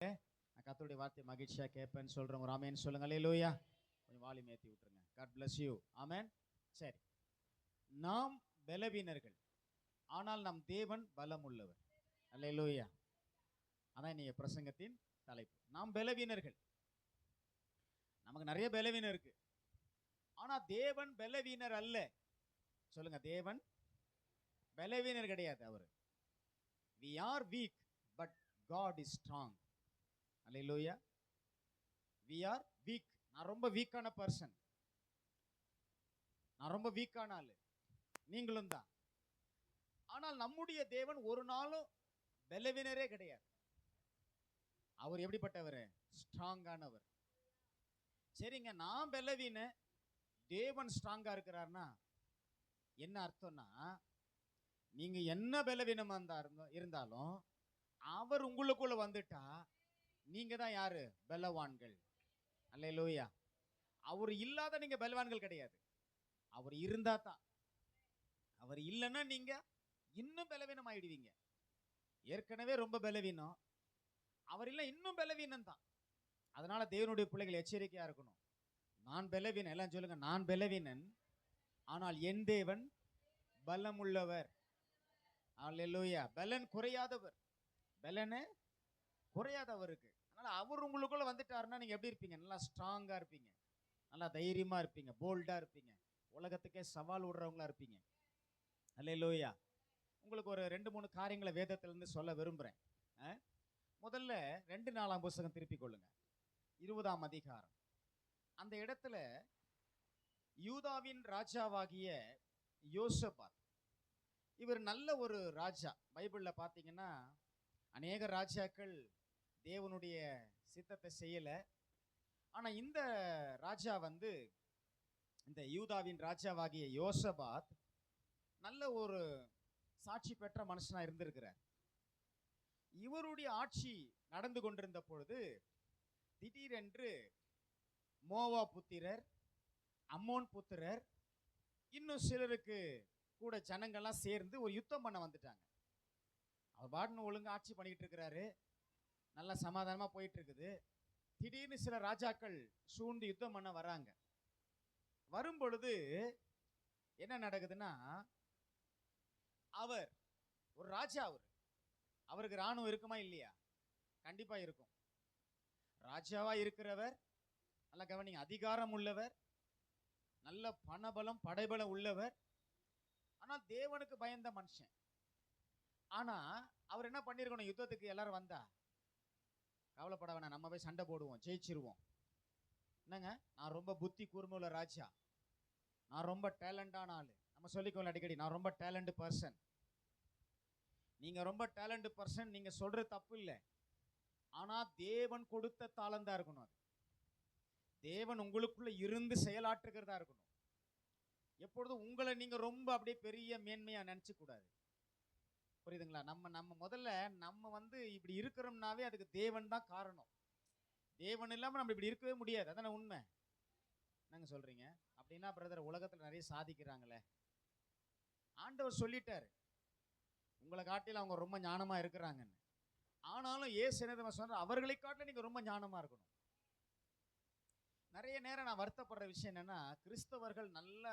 நான் கர்த்தருடைய வார்த்தை மகிழ்ச்சியா கேட்பேன்னு சொல்றேன். ஒரு ஆமென் சொல்லுங்க. அல்லேலூயா. கொஞ்சம் வால்யூம் ஏத்தி விட்டுருங்க. God bless you. ஆமென். சரி, நாம் பலவீனர்கள், ஆனால் நம் தேவன் பலமுள்ளவர். அல்லேலூயா. அதான் இன்னைய பிரசங்கத்தின் தலைப்பு. நாம் பலவீனர்கள், நமக்கு நிறைய பலவீனம் இருக்கு. ஆனா தேவன் பலவீனர் அல்ல. சொல்லுங்க, தேவன் பலவீனர் கிடையாது. அவரு we are weak but God is strong. Hallelujah. we are weak. நான் ரொம்ப வீக்கான பர்சன், நான் ரொம்ப வீக்கான ஆளு, நீங்களும் தான். ஆனால் நம்முடைய தேவன் ஒரு நாளும் பலவீனரே கிடையாது. அவர் எப்படிப்பட்டவர்? ஸ்ட்ராங்கானவர். சரிங்க, நான் பலவீன, தேவன் ஸ்ட்ராங்கா இருக்கிறார்னா என்ன அர்த்தம்னா, நீங்க என்ன பலவீனமா இருந்தாலும் அவர் உங்களுக்குள்ள வந்துட்டா நீங்க தான் யாரு? பலவான்கள். அல்லேலூயா. அவர் இல்லாத நீங்க பலவான்கள் கிடையாது. அவர் இருந்தா தான். அவர் இல்லைன்னா நீங்க இன்னும் பலவீனம் ஆயிடுவீங்க. ஏற்கனவே ரொம்ப பலவீனம், அவர் இல்லை இன்னும் பலவீனம் தான். அதனால தேவனுடைய பிள்ளைகள் எச்சரிக்கையா இருக்கணும். நான் பலவீனன், எல்லாம் சொல்லுங்க, நான் பலவீனன், ஆனால் என் தேவன் பலமுள்ளவர். அல்லேலூயா. பலன் குறையாதவர், பலனே குறையாதவருக்கு. அதனால அவர் உங்களுக்குள்ள வந்துட்டாருன்னா நீங்க எப்படி இருப்பீங்க? நல்லா ஸ்ட்ராங்கா இருப்பீங்க, நல்லா தைரியமா இருப்பீங்க, போல்டா இருப்பீங்க, உலகத்துக்கே சவால் விடுறவங்களா இருப்பீங்க. அல்லேலூயா. உங்களுக்கு ஒரு 2-3 காரியங்களை வேதத்திலிருந்து சொல்ல விரும்புறேன். முதல்ல 2 புத்தகம் திருப்பிக் கொள்ளுங்க, 20ஆம் அதிகாரம். அந்த இடத்துல யூதாவின் ராஜாவாகிய யோசபாத், இவர் நல்ல ஒரு ராஜா. பைபிள்ல பார்த்தீங்கன்னா அநேக ராஜாக்கள் தேவனுடைய சித்தத்தை செய்யல. ஆனா இந்த ராஜா வந்து, இந்த யூதாவின் ராஜாவாகிய யோசபாத் நல்ல ஒரு சாட்சி பெற்ற மனுஷனா இருந்திருக்கிறார். இவருடைய ஆட்சி நடந்து கொண்டிருந்த பொழுது திடீரென்று மோவா புத்திரர், அம்மோன் புத்திரர், இன்னும் சிலருக்கு கூட ஜனங்கள்லாம் சேர்ந்து ஒரு யுத்தம் பண்ண வந்துட்டாங்க. அவர் பாட்டுன்னு ஒழுங்கா ஆட்சி பண்ணிக்கிட்டு இருக்கிறாரு, நல்லா சமாதானமா போயிட்டு இருக்குது. திடீர்னு சில ராஜாக்கள் சூழ்ந்து யுத்தம் பண்ண வராங்க. வரும் பொழுது என்ன நடக்குதுன்னா, அவர் ஒரு ராஜா, அவருக்கு ராணுவம் இருக்குமா இல்லையா? கண்டிப்பா இருக்கும். ராஜாவா இருக்கிறவர், நல்லா கவனிங்க, அதிகாரம் உள்ளவர், நல்ல பணபலம் படைபலம் உள்ளவர், ஆனால் தேவனுக்கு பயந்த மனுஷன். ஆனா அவர் என்ன பண்ணிருக்கணும்? யுத்தத்துக்கு எல்லாரும் வந்தா கவலைப்பட வேணாம், நம்ம போய் சண்டை போடுவோம், ஜெயிச்சிருவோம். என்னங்க, நான் ரொம்ப புத்தி கூர்மை உள்ள ராஜா, நான் ரொம்ப டேலண்டான ஆளு. நம்ம சொல்லிக்கோங்க அடிக்கடி, நான் ரொம்ப டேலண்ட் பர்சன். நீங்க ரொம்ப டேலண்ட் பர்சன், நீங்க சொல்றது தப்பு இல்லை. ஆனா தேவன் கொடுத்த தாளந்தா இருக்கணும். அது தேவன் உங்களுக்குள்ள இருந்து செயலாற்றுகிறதா இருக்கணும். எப்பொழுதும் உங்களை நீங்க ரொம்ப அப்படியே பெரிய மேன்மையா நினைச்சு கூடாது. புரியுதுங்களா? நம்ம முதல்ல நம்ம வந்து இப்படி இருக்கிறோம்னாவே அதுக்கு தேவன் தான் காரணம். தேவன் இல்லாம நம்ம இப்படி இருக்கவே முடியாது. அதான உண்மை. என்னங்க சொல்றீங்க? அப்படின்னா பிரதர், உலகத்துல நிறைய சாதிக்கிறாங்களே, ஆண்டவர் சொல்லிட்டாரு உங்களை காட்டில அவங்க ரொம்ப ஞானமா இருக்கிறாங்கன்னு. ஆனாலும் ஏசு என்ன சொன்னார்? அவர்களை காட்டில நீங்க ரொம்ப ஞானமா இருக்கணும். நிறைய நேரம் நான் வருத்தப்படுற விஷயம் என்னன்னா, கிறிஸ்தவர்கள் நல்ல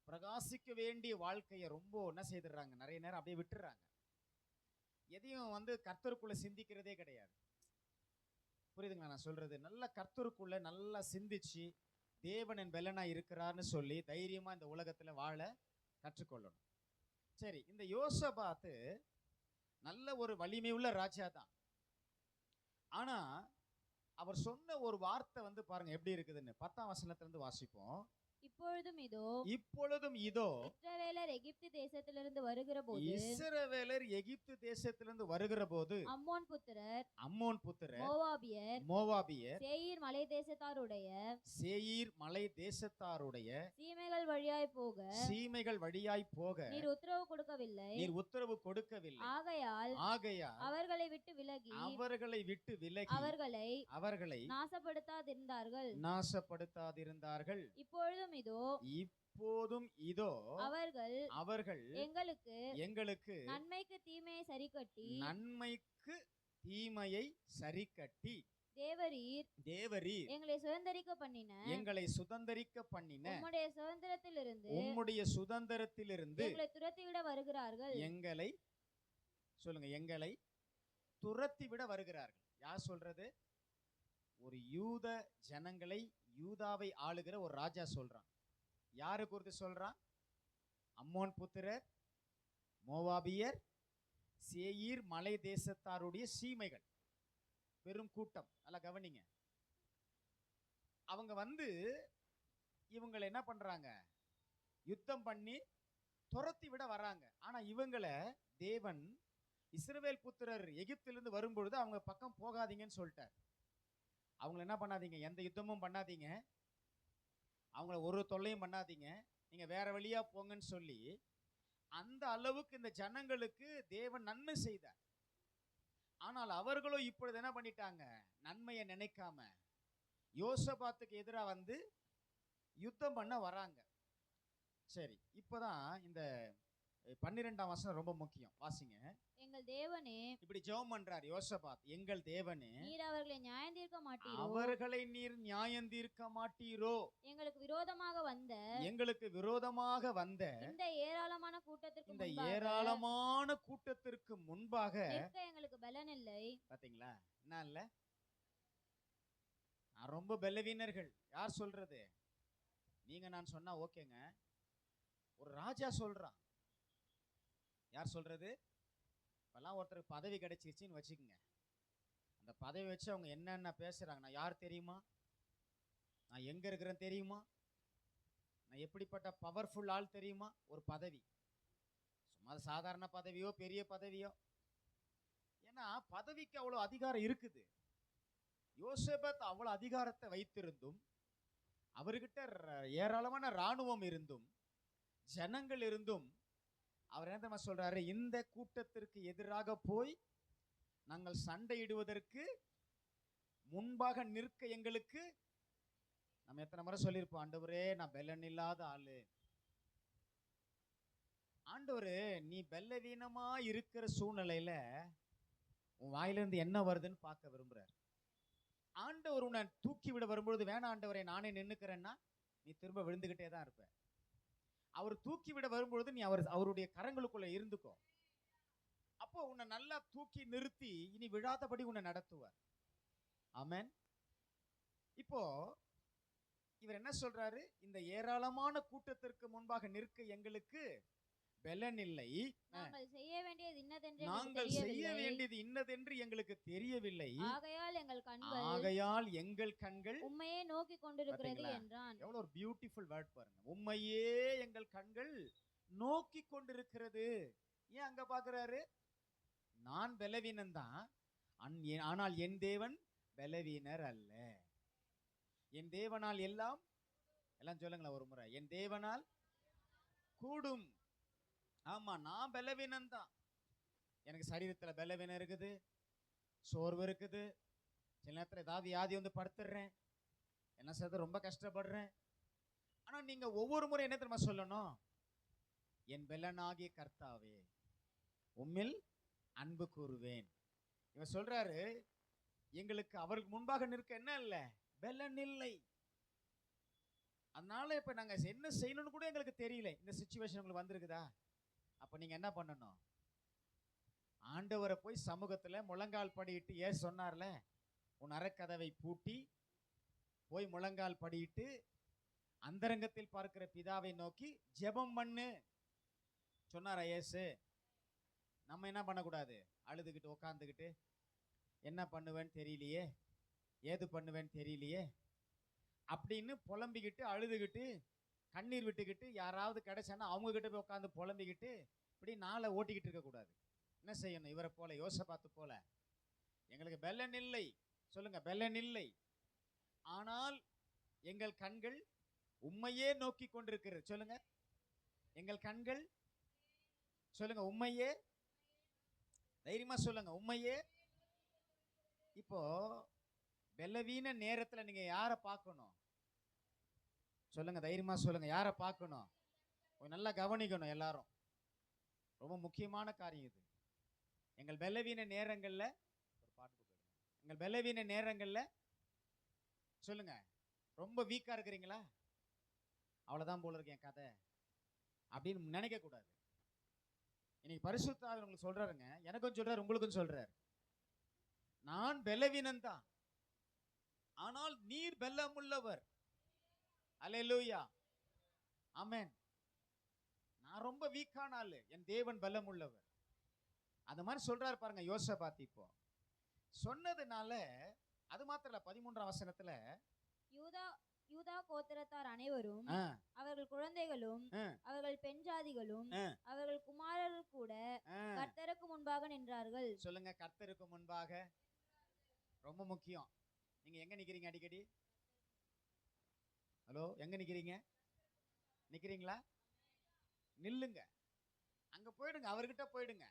பிரகாசிக்க வேண்டிய வாழ்க்கையை ரொம்ப என்ன செய்துடுறாங்க, நிறைய நேரம் அப்படியே விட்டுறாங்க. எதையும் வந்து கர்த்தருக்குள்ள சிந்திக்கிறதே கிடையாது. புரியுதுங்களா நான் சொல்றது? நல்ல கர்த்தருக்குள்ள நல்லா சிந்திச்சு தேவன் என் பெலனா இருக்கிறார்னு சொல்லி தைரியமா இந்த உலகத்துல வாழ கற்றுக்கொள்ளணும். சரி, இந்த யோசபாத்து நல்ல ஒரு வலிமை உள்ள ராஜா தான். ஆனா அவர் சொன்ன ஒரு வார்த்தை வந்து பாருங்க எப்படி இருக்குதுன்னு. 10ஆம் வசனத்துல இருந்து வாசிப்போம். இப்பொழுதும் இதோ இஸ்ரவேலர் எகிப்து தேசத்திலிருந்து வருகிற போது, அம்மோன் புத்திரர், மோவாபியர், சேயீர் மலை தேசத்தாருடைய சீமைகள் வழியாய் போக நீர் உத்தரவு கொடுக்கவில்லை. ஆகையால் அவர்களை விட்டு விலகி அவர்களை நாசப்படுத்தாதிருந்தார்கள். இப்போதும் இதோ அவர்கள் எங்களுக்கு எங்களுக்கு நன்மைக்கு தீமையை தீமையை சரி கட்டி தேவரீர் எங்களை சுதந்தரிக்க பண்ணின உம்முடைய சுதந்திரத்திலிருந்து எங்களை துரத்திவிட வருகிறார்கள். எங்களை துரத்திவிட வருகிறார்கள். யார் சொல்றது? ஒரு யூத ஜனங்களை, யூதாவை ஆளுகிற ஒரு ராஜா சொல்றான். யாரு குறித்து சொல்றான்? அம்மோன் புத்திரர், மோவாபியர், சேயீர் மலை தேசத்தாருடைய சீமைகள், பெரும் கூட்டம். நல்லா கவனிங்க. அவங்க இவங்களை என்ன பண்றாங்க? யுத்தம் பண்ணி துரத்தி விட வராங்க. ஆனா இவங்களை தேவன் இஸ்ரவேல் புத்திரர் எகிப்திலிருந்து வரும்பொழுது அவங்க பக்கம் போகாதீங்கன்னு சொல்லிட்டார். அவங்களை என்ன பண்ணாதீங்க, எந்த யுத்தமும் பண்ணாதீங்க, அவங்கள ஒரு தொல்லையும் பண்ணாதீங்க, நீங்க வேற வழியா போங்கன்னு சொல்லி அந்த அளவுக்கு இந்த ஜனங்களுக்கு தேவன் நன்மை செய்தார். ஆனால் அவர்களோ இப்பொழுது என்ன பண்ணிட்டாங்க? நன்மையை நினைக்காம யோசபாத்துக்கு எதிராக யுத்தம் பண்ண வராங்க. சரி, இப்பதான் இந்த 12ஆம் வசனம் ரொம்ப முக்கியம். வாசிங்க. எங்கள் தேவனே, இப்படி ஜெபம் பண்றார் யோசபாத். எங்கள் தேவனே, நீர் அவர்களை நியாயம் தீர்க்க மாட்டீரோ, அவர்களை நீர் நியாயம் தீர்க்க மாட்டீரோ, எங்களுக்கு விரோதமாக வந்த இந்த ஏராளமான கூட்டத்திற்கு முன்பாக எங்களுக்கு பலன் இல்லை. பாத்தீங்களா? என்ன இல்ல? ரொம்ப பலவீனர்கள். யார் சொல்றது? நீங்க நான் சொன்னா ஓகேங்க. ஒரு ராஜா சொல்றான். யார் சொல்றது? இப்பெல்லாம் ஒருத்தருக்கு பதவி கிடைச்சிருச்சுன்னு வச்சுக்கோங்க. அந்த பதவி வச்சு அவங்க என்னென்ன பேசுறாங்க. நான் யார் தெரியுமா? நான் எங்க இருக்கிறேன் தெரியுமா? நான் எப்படிப்பட்ட பவர்ஃபுல் ஆள் தெரியுமா? ஒரு பதவி, சும்மா சாதாரண பதவியோ பெரிய பதவியோ. ஏன்னா பதவிக்கு அவ்வளோ அதிகாரம் இருக்குது. யோசேபத் அவ்வளோ அதிகாரத்தை வைத்திருந்தும், அவர்கிட்ட ஏராளமான இராணுவம் இருந்தும், ஜனங்கள் இருந்தும், அவர் என்ன சொல்றாரு? இந்த கூட்டத்திற்கு எதிராக போய் நாங்கள் சண்டையிடுவதற்கு முன்பாக நிற்க எங்களுக்கு, நம்ம எத்தனை முறை சொல்லியிருப்போம், ஆண்டவரே நான் பெலன் இல்லாத ஆளு. ஆண்டவரே, நீ பலவீனமா இருக்கிற சூழ்நிலையில உன் வாயிலிருந்து என்ன வருதுன்னு பார்க்க விரும்புறாரு. ஆண்டவர் உன்னை தூக்கி விட வரும்பொழுது, வேணாம் ஆண்டவரே நானே நின்னுக்கிறேன்னா நீ திரும்ப விழுந்துகிட்டே தான் இருப்ப. அவர் தூக்கி விட வரும்பொழுது நீ அவருடைய கரங்களுக்குள்ள இருந்துக்கோ. அப்போ உன்னை நல்லா தூக்கி நிறுத்தி இனி விழாதபடி உன்னை நடத்துவார். ஆமென். இப்போ இவர் என்ன சொல்றாரு? இந்த ஏராளமான கூட்டத்திற்கு முன்பாக நிற்க எங்களுக்கு பலன் இல்லை. நாங்கள் செய்ய வேண்டியது இன்னதென்று எங்களுக்கு தெரியவில்லை. ஆகையால் எங்கள் கண்கள் உம்மையே நோக்கி கொண்டிருக்கிறது என்றான். எவ்வளவு ஒரு பியூட்டிஃபுல் வேர்ட் பாருங்க. உம்மையே எங்கள் கண்கள் நோக்கி கொண்டிருக்கிறது. ஏன் அங்க பாக்குறாரு? நான் பலவீனன் தான், ஆனால் என் தேவன் பலவீனர் அல்ல. என் தேவனால் எல்லாம் சொல்லுங்களேன் ஒரு முறை. என் தேவனால் கூடும். ஆமா, நான் பலவீனன் தான். எனக்கு சரீரத்துல பலவீனம் இருக்குது, சோர்வு இருக்குது, சில நேரத்தில் ஏதாவது வியாதி படுத்துடுறேன், என்ன செய்ய ரொம்ப கஷ்டப்படுறேன். ஆனா நீங்க ஒவ்வொரு முறை என்ன தெரியுமா சொல்லணும்? என் பலனாகிய கர்த்தாவே உம்மில் அன்பு கூறுவேன். இவன் சொல்றாரு, எங்களுக்கு அவருக்கு முன்பாக நிற்க என்ன இல்லை? பலன் இல்லை. அதனால இப்ப நாங்க என்ன செய்யணும்னு கூட எங்களுக்கு தெரியல. இந்த சிச்சுவேஷன் உங்களுக்கு வந்திருக்குதா? அப்ப நீங்க என்ன பண்ணணும்? ஆண்டவரை போய் சமூகத்துல முழங்கால் படியிட்டு, ஏன் சொன்னார்ல, உன் அறைக்கதவை பூட்டி போய் முழங்கால் படியிட்டு அந்தரங்கத்தில் பார்க்கிற பிதாவை நோக்கி ஜெபம் பண்ணு சொன்னார் இயேசு. நம்ம என்ன பண்ணக்கூடாது? அழுதுகிட்டு உட்காந்துக்கிட்டு என்ன பண்ணுவேன்னு தெரியலையே, ஏது பண்ணுவேன்னு தெரியலையே அப்படின்னு புலம்பிக்கிட்டு அழுதுகிட்டு கண்ணீர் விட்டுக்கிட்டு யாராவது கிடைச்சானா அவங்க கிட்ட போய் உட்காந்து புலம்பிக்கிட்டு இப்படி நாளை ஓட்டிக்கிட்டு இருக்கக்கூடாது. என்ன செய்யணும்? இவரை போல, யோசபாத்து போல, எங்களுக்கு பலன் இல்லை. சொல்லுங்க, பலன் இல்லை, ஆனால் எங்கள் கண்கள் உம்மையே நோக்கி கொண்டிருக்கிறது. சொல்லுங்க, எங்கள் கண்கள், சொல்லுங்க உம்மையே, தைரியமா சொல்லுங்க உம்மையே. இப்போ பலவீன நேரத்துல நீங்க யாரை பார்க்கணும்? சொல்லுங்க, தைரியமா சொல்லுங்க, யாரை பார்க்கணும்? நல்லா கவனிக்கணும் எல்லாரும். ரொம்ப முக்கியமான காரியம் இது. எங்கள் பலவீன நேரங்கள்ல ஒரு உங்கள் பலவீன நேரங்கள்ல சொல்லுங்க, ரொம்ப வீக்கா இருக்கிறீங்களா? அவ்வளவுதான் போல இருக்கு என் கதை அப்படின்னு நினைக்க கூடாது. இன்னைக்கு பரிசுத்த ஆவியானவர் உங்களுக்கு சொல்றாருங்க, எனக்கும் சொல்றாரு, உங்களுக்கும் சொல்றாரு. நான் பலவீனன் தான், ஆனால் நீர் பலமுள்ளவர். அல்லேலூயா, ஆமென். நான் ரொம்ப வீக்கான ஆளு, என் தேவன் பலம் உள்ளவர். அந்த மாதிரி சொல்றாரு பாருங்க யோசபாத். இப்போ சொன்னதுனால அது மாத்திரம் இல்ல, 13ஆம் வசனத்துல யூதா யூதா கோத்திரத்தார் அனைவரும் ஆ, அவர்கள் குழந்தைகளும் ஆ, அவர்கள் பெண் ஜாதிகளும் ஆ, அவர்கள் குமாரர் கூட ஆ. கர்த்தருக்கு முன்பாக நின்றார்கள். சொல்லுங்க, கர்த்தருக்கு முன்பாக. ரொம்ப முக்கியம். நீங்க எங்க நிக்கிறீங்க அடிக்கடி? ஹலோ, எங்க நிக்கிறீங்க? நிக்கிறீங்களா? நில்லுங்க, அங்க போயிடுங்க, அவர்கிட்ட போயிடுங்க.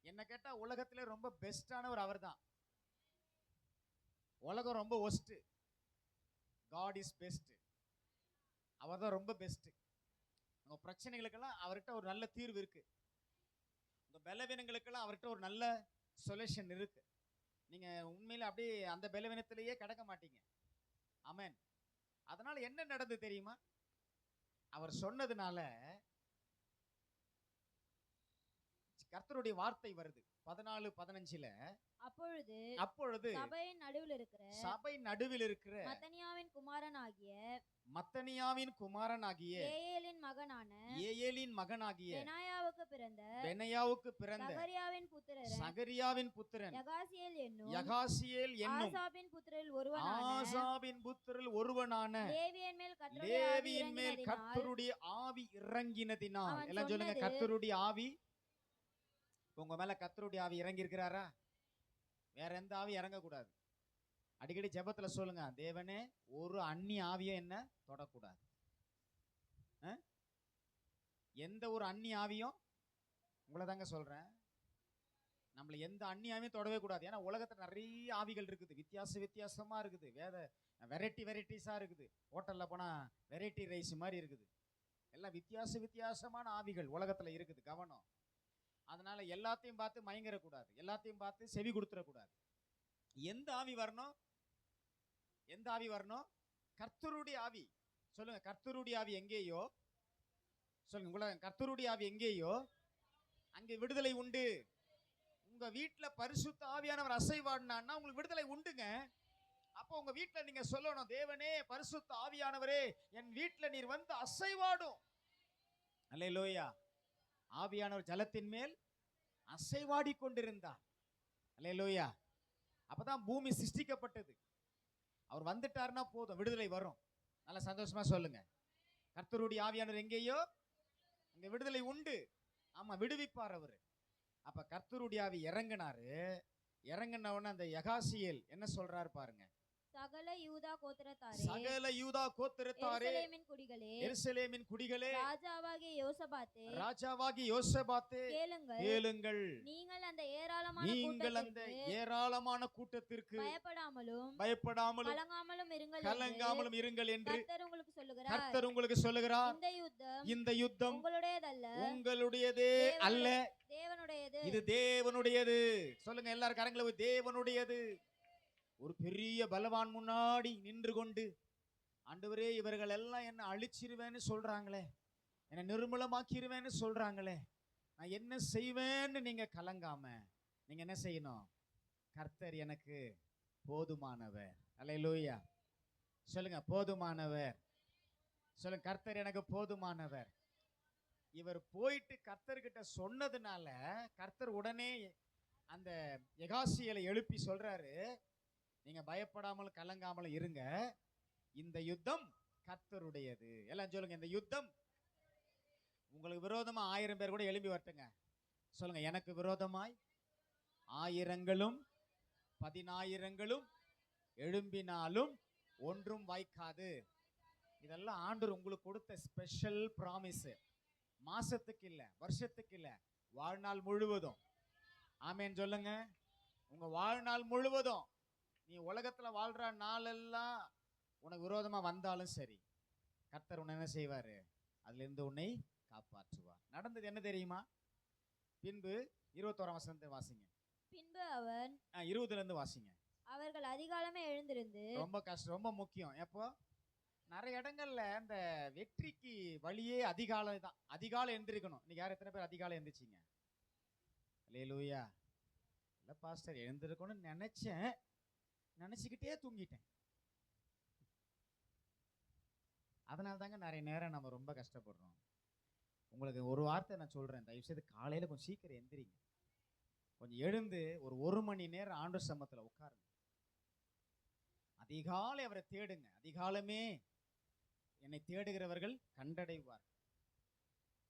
என்ன கேட்டா உலகத்திலே ரொம்ப பெஸ்டானவர் அவர்தான். உலகம் ரொம்ப ஒஸ்ட், காட் இஸ் பெஸ்ட். அவர்தான் ரொம்ப பெஸ்ட். உங்க பிரச்சனைகளுக்கெல்லாம் அவர்கிட்ட ஒரு நல்ல தீர்வு இருக்கு. உங்க பலவீனங்களுக்கெல்லாம் அவர்கிட்ட ஒரு நல்ல சொல்யூஷன் இருக்கு. நீங்க உண்மையில அப்படியே அந்த பலவீனத்திலேயே கிடக்க மாட்டீங்க. ஆமென். அதனால என்ன நடந்து தெரியுமா? அவர் சொன்னதுனால கர்த்தருடைய வார்த்தை வருது 14:15. அப்பொழுது சபையின் நடுவில் இருக்கிற சபை நடுவில் இருக்கிற மத்தனியாவின் குமாரனாகிய ஏயேலின் மகனாகிய பெனாயாவுக்கு பிறந்த சகரியாவின் புத்திரன் யகாசியேல் என்னும் ஆசாபின் புத்திரில் ஒருவனான லேவியின் மேல் கர்த்தருடைய ஆவி இறங்கினதினால். எல்லாம் சொல்லுங்க, கர்த்தருடைய ஆவி. உங்க மேல கர்த்தருடைய ஆவி இறங்கி இருக்கிறாரா? வேற எந்த ஆவி இறங்க கூடாது. அடிக்கடி ஜெபத்துல சொல்லுங்க, தேவனே ஒரு அந்நிய ஆவியும் என்ன தொடக்கூடாது. எந்த ஒரு அந்நிய ஆவியும், உங்களை தாங்க சொல்றேன், நம்மள எந்த அந்நிய ஆவியும் தொடவே கூடாது. ஏன்னா உலகத்துல நிறைய ஆவிகள் இருக்குது, வித்தியாசமா இருக்குது, வெரைட்டிஸா இருக்குது. ஹோட்டல்ல போனா வெரைட்டி ரைஸ் மாதிரி இருக்குது. எல்லாம் வித்தியாசமான ஆவிகள் உலகத்துல இருக்குது. கவனம். அதனால எல்லாத்தையும் பார்த்து மயங்கிடக்கூடாது, எல்லாத்தையும் பார்த்து செவி கொடுத்துடக்கூடாது. எந்த ஆவி வரணும்? எந்த ஆவி வரணும்? கர்த்தருடைய ஆவி. சொல்லுங்க, கர்த்தருடைய ஆவி எங்கேயோ, சொல்லுங்க, உங்களை கர்த்தருடைய ஆவி எங்கேயோ அங்கே விடுதலை உண்டு. உங்க வீட்டுல பரிசுத்த ஆவியானவர் அசைவாடினான்னா உங்களுக்கு விடுதலை உண்டுங்க. அப்போ உங்க வீட்டுல நீங்க சொல்லணும், தேவனே பரிசுத்த ஆவியானவரே என் வீட்டுல நீர் வந்து அசைவாடும். அல்லேலூயா. ஆவியானவர் ஜலத்தின் மேல் அசைவாடி கொண்டிருந்தார். அல்லேலூயா. அப்பதான் பூமி சிருஷ்டிக்கப்பட்டது. அவர் வந்துட்டாருன்னா போதும், விடுதலை வரும். நல்ல சந்தோஷமா சொல்லுங்க, கர்த்தருடைய ஆவியானவர் எங்கேயோ அங்க விடுதலை உண்டு. ஆமா, விடுவிப்பார் அவரு. அப்ப கர்த்தருடைய ஆவி இறங்கினாரு. இறங்கினவன அந்த யகாசியேல் என்ன சொல்றாரு பாருங்க, சகல யூதா கோத்திரத்தாரே எருசலேமின் குடிகளே ராஜாவாகிய யோசபாத்தே கேளுங்கள். நீங்கள் அந்த ஏராளமான கூட்டத்திற்கு பயப்படாமலும் கலங்காமலும் இருங்கள் என்று கர்த்தர் உங்களுக்கு சொல்லுகிறார். இந்த யுத்தம் உங்களுடையதே அல்ல, இது தேவனுடையது. சொல்லுங்க எல்லாரும் கரங்களை, தேவனுடையது. ஒரு பெரிய பலவான் முன்னாடி நின்று கொண்டு, ஆண்டவரே இவர்கள் எல்லாம் என்ன அழிச்சிருவேன்னு சொல்றாங்களே, என்ன நிர்மூலமாக்கிருவேன்னு சொல்றாங்களே, நான் என்ன செய்வேன்னு நீங்க கலங்காம நீங்க என்ன செய்யணும்? கர்த்தர் எனக்கு போதுமானவர். அல்லேலூயா. சொல்லுங்க, போதுமானவர். சொல்லுங்க, கர்த்தர் எனக்கு போதுமானவர். இவர் போயிட்டு கர்த்தர்கிட்ட சொன்னதுனால கர்த்தர் உடனே அந்த யகாசியேலை எழுப்பி சொல்றாரு, நீங்க பயப்படாமல் கலங்காமல் இருங்க, இந்த யுத்தம் கர்த்தருடையது. எல்லாம் சொல்லுங்க, இந்த யுத்தம். உங்களுக்கு விரோதமா 1000 பேர் கூட எழும்பி வரட்டுங்க. சொல்லுங்க, எனக்கு விரோதமாய் 1000ங்களும் 10,000ங்களும் எழும்பினாலும் ஒன்றும் வாய்க்காது. இதெல்லாம் ஆண்டவர் உங்களுக்கு கொடுத்த ஸ்பெஷல் பிராமிஸ். மாசத்துக்கு இல்ல, வருஷத்துக்கு இல்ல, வாழ்நாள் முழுவதும். ஆமேன் சொல்லுங்க. உங்க வாழ்நாள் முழுவதும் நீ உலகத்துல வாழ்ற நாளெல்லாம் உனக்கு விரோதமா வந்தாலும் சரி, கர்த்தர் உன்னை என்ன செய்வாரு? அதுல இருந்து உன்னை காப்பாற்றுவார். நடந்தது என்ன தெரியுமா? பின்பு 21ஆம் வசனத்தை வாசிங்க. பின்பு அவன் 20ல இருந்து வாசிங்க. அவர்கள் அதிகாலமே எழுந்திருந்து ரொம்ப கஷ்டம், ரொம்ப முக்கியம். எப்போ நிறைய இடங்கள்ல இந்த வெற்றிக்கு வழியே அதிகாலை தான். அதிகாலை எழுந்திருக்கணும். இன்னைக்கு யார் எத்தனை பேர் அதிகாலை எழுந்திரிச்சிங்க? அல்லேலூயா. இல்ல பாஸ்டர் எழுந்திருக்கணும்னு நினைச்சேன், நினைச்சுக்கிட்டே தூங்கிட்டேன். அதனால தாங்க நிறைய நேரம் நம்ம ரொம்ப கஷ்டப்படுறோம். உங்களுக்கு ஒரு வார்த்தை நான் சொல்றேன், தயவு செய்து காலையில கொஞ்சம் சீக்கிரம் எந்திரிங்க. கொஞ்சம் எழுந்து ஒரு மணி நேரம் ஆண்டவர் சமத்துல உட்காருங்க. அதிகாலை அவரை தேடுங்க. அதிகாலமே என்னை தேடுகிறவர்கள் கண்டடைவார்.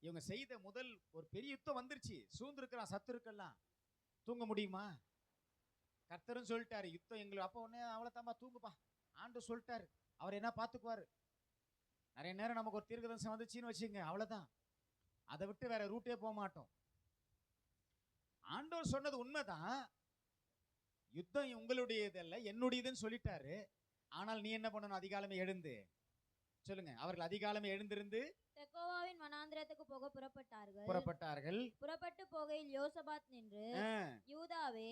இவங்க செய்த முதல் ஒரு பெரிய யுத்தம் வந்துருச்சு. சூழ்ந்திருக்கிறான் சத்துருக்கெல்லாம். தூங்க முடியுமா? கர்த்தரும் சொல்லிட்டாரு யுத்தம் எங்களுக்கு. அப்போ உடனே அவ்வளோதாம்மா தூங்குப்பா, ஆண்டு சொல்லிட்டாரு, அவர் என்ன பார்த்துக்குவாரு. நிறைய நேரம் நமக்கு ஒரு தீர்க்கதரிசனம் வந்துச்சுன்னு வச்சுங்க, அவ்வளோதான். அதை விட்டு வேற ரூட்டே போக மாட்டோம். ஆண்டவர் சொன்னது உண்மைதான். யுத்தம் உங்களுடையது அல்ல, என்னுடையதுன்னு சொல்லிட்டாரு. ஆனால் நீ என்ன பண்ணணும்? அதிகாலமே எழுந்து சொல்லுங்க. அவர்கள் அதிகாலமே எழுந்திருந்து தெக்கோவாவின் வனாந்திரத்துக்கு போக புறப்பட்டார்கள். புறப்பட்டு போகையில் யோசபாத் நின்று, யூதாவே,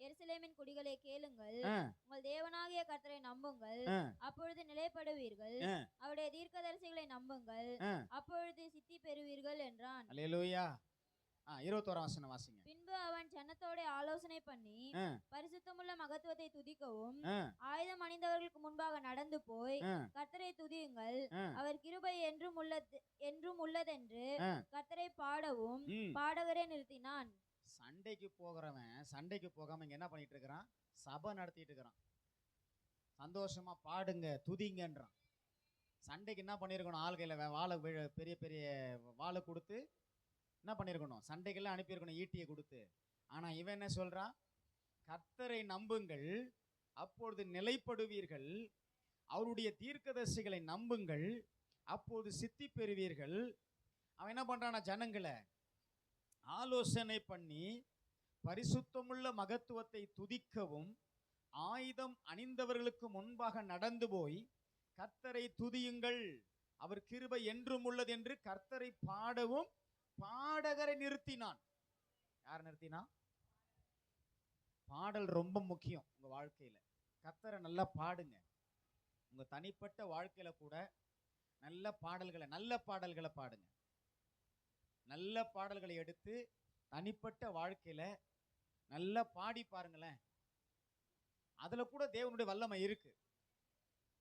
எருசலேமின் குடிகளே கேளுங்கள், உங்கள் தேவனாகிய கர்த்தரை நம்புங்கள், அப்பொழுது நிலைப்படுவீர்கள். அவருடைய தீர்க்கதரிசிகளை நம்புங்கள், அப்பொழுது சித்தி பெறுவீர்கள் என்றான். அல்லேலூயா. 21ஆம் வசனம் வாசிங்க. பின்பு அவன் ஜனத்தோட ஆலோசனை பண்ணி பரிசுத்தமுள்ள மகத்துவத்தை துதிக்கவும் ஆயுதம் அணிந்தவர்களுக்கு முன்பாக நடந்து போய், கர்த்தரை துதியுங்கள், அவர் கிருபை என்றும் உள்ளதென்று கர்த்தரை பாடவும் பாடகரை நிறுத்தினான். சண்டைக்கு போகிறவன் சண்டைக்கு போகாம இங்க என்ன பண்ணிட்டு இருக்கிறான்? சபை நடத்திட்டு இருக்கிறான். சந்தோஷமா பாடுங்க துதிங்கன்றான். சண்டைக்கு என்ன பண்ணிருக்கணும்? ஆள்கையில வாழை பெரிய பெரிய வாழை கொடுத்து என்ன பண்ணிருக்கணும்? சண்டைக்கெல்லாம் அனுப்பியிருக்கணும், ஈட்டியை கொடுத்து. ஆனா இவன் என்ன சொல்றான்? கர்த்தரை நம்புங்கள், அப்பொழுது நிலைப்படுவீர்கள், அவருடைய தீர்க்கதரிசிகளை நம்புங்கள், அப்போது சித்தி பெறுவீர்கள். அவன் என்ன பண்றானா? ஜனங்களை ஆலோசனை பண்ணி பரிசுத்தமுள்ள மகத்துவத்தை துதிக்கவும் ஆயுதம் அணிந்தவர்களுக்கு முன்பாக நடந்து போய் கர்த்தரை துதியுங்கள், அவர் கிருபை என்றும் உள்ளது என்று கர்த்தரை பாடவும் பாடகரை நிறுத்தினான். யார் நிறுத்தினான்? பாடல் ரொம்ப முக்கியம் உங்க வாழ்க்கையில. கர்த்தரை நல்லா பாடுங்க. உங்க தனிப்பட்ட வாழ்க்கையில கூட நல்ல பாடல்களை பாடுங்க. நல்ல பாடல்களை எடுத்து தனிப்பட்ட வாழ்க்கையில நல்லா பாடி பாருங்களேன். அதுல கூட தேவனுடைய வல்லமை இருக்கு.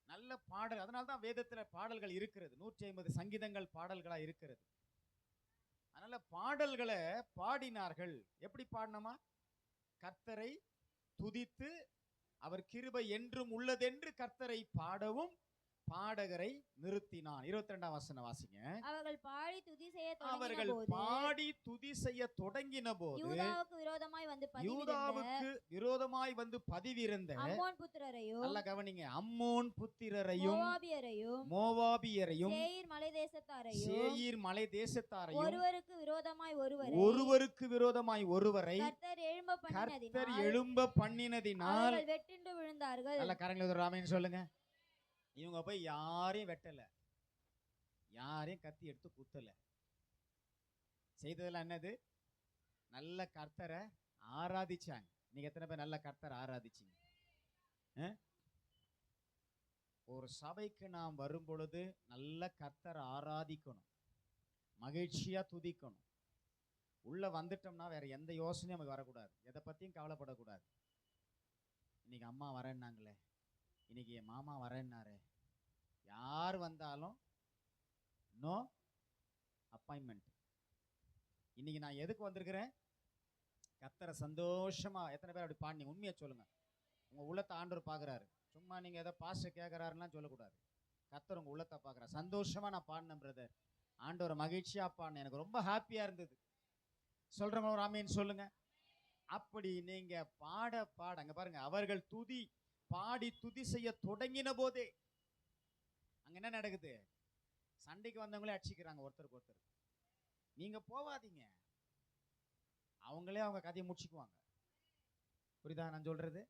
நல்ல பாடல். அதனால்தான் வேதத்துல பாடல்கள் இருக்கிறது. 150 சங்கீதங்கள் பாடல்களா இருக்கிறது. அதனால பாடல்களை பாடினார்கள். எப்படி பாடினமா? கர்த்தரை துதித்து அவர் கிருபை என்றும் உள்ளதென்று கர்த்தரை பாடவும் பாடகரை நிறுத்தினான். 22ஆம் வசனம் வாசிங்க. அவர்கள் பாடி துதி செய்ய தொடங்கின போது யூதாவுக்கு விரோதமாய் வந்து பதிவிருந்த அம்மோன் புத்திரரையும், நல்ல கவனிங்க, அம்மோன் புத்திரரையும் மோவாபியரையும் சேயீர் மலை தேசத்தாரையும் ஒருவருக்கு விரோதமாய் ஒருவரை கர்த்தர் எழும்ப பண்ணினதினால் வெட்டிண்டு விழுந்தார்கள். நல்ல கரங்களை ராமேன்னு சொல்லுங்க. இவங்க போய் யாரையும் வெட்டல, யாரையும் கத்தி எடுத்து குத்தல. செய்ததெல்லாம் என்னது? நல்ல கர்த்தரை ஆராதிச்சாங்க. நீங்க எத்தனை பேர் நல்ல கர்த்தரை ஆராதிச்சீங்க? ஒரு சபைக்கு நாம் வரும் பொழுது நல்ல கர்த்தரை ஆராதிக்கணும், மகிழ்ச்சியா துதிக்கணும். உள்ள வந்துட்டோம்னா வேற எந்த யோசனையும் நமக்கு வரக்கூடாது, எதை பத்தியும் கவலைப்படக்கூடாது. இன்னைக்கு அம்மா வரேன்னாங்களே, இன்னைக்கு என் மாமா வரேன்னாரு, யார் வந்தாலும் நோ அப்பாயின்மெண்ட். இன்னைக்கு நான் எதுக்கு வந்திருக்கிறேன்? கர்த்தரை சந்தோஷமா. எத்தனை பேர் அப்படி பாடினீங்க? உண்மையை சொல்லுங்க. உங்க உள்ளத்தை ஆண்டவர் பார்க்குறாரு. சும்மா நீங்க எதை பாஸ்டர் கேட்கறாருலாம் சொல்லக்கூடாது. கர்த்தர் உங்க உள்ளத்தை பார்க்குறாரு. சந்தோஷமா நான் பாடினேன் பிரதர், ஆண்டவரை மகிழ்ச்சியா பாடினேன், எனக்கு ரொம்ப ஹாப்பியா இருந்தது. சொல்றவங்க ஒரு ஆமீன் சொல்லுங்க. அப்படி நீங்க பாட பாட அங்க பாருங்க, அவர்கள் பாடி துதி செய்ய தொடங்கின போதே அங்க என்ன நடக்குது? சண்டைக்கு வந்தவங்களே அடிச்சுக்கிறாங்க ஒருத்தருக்கு ஒருத்தர். நீங்க போவாதீங்க, அவங்களே அவங்க கதையை முடிச்சுக்குவாங்க. புரியுதா நான் சொல்றது?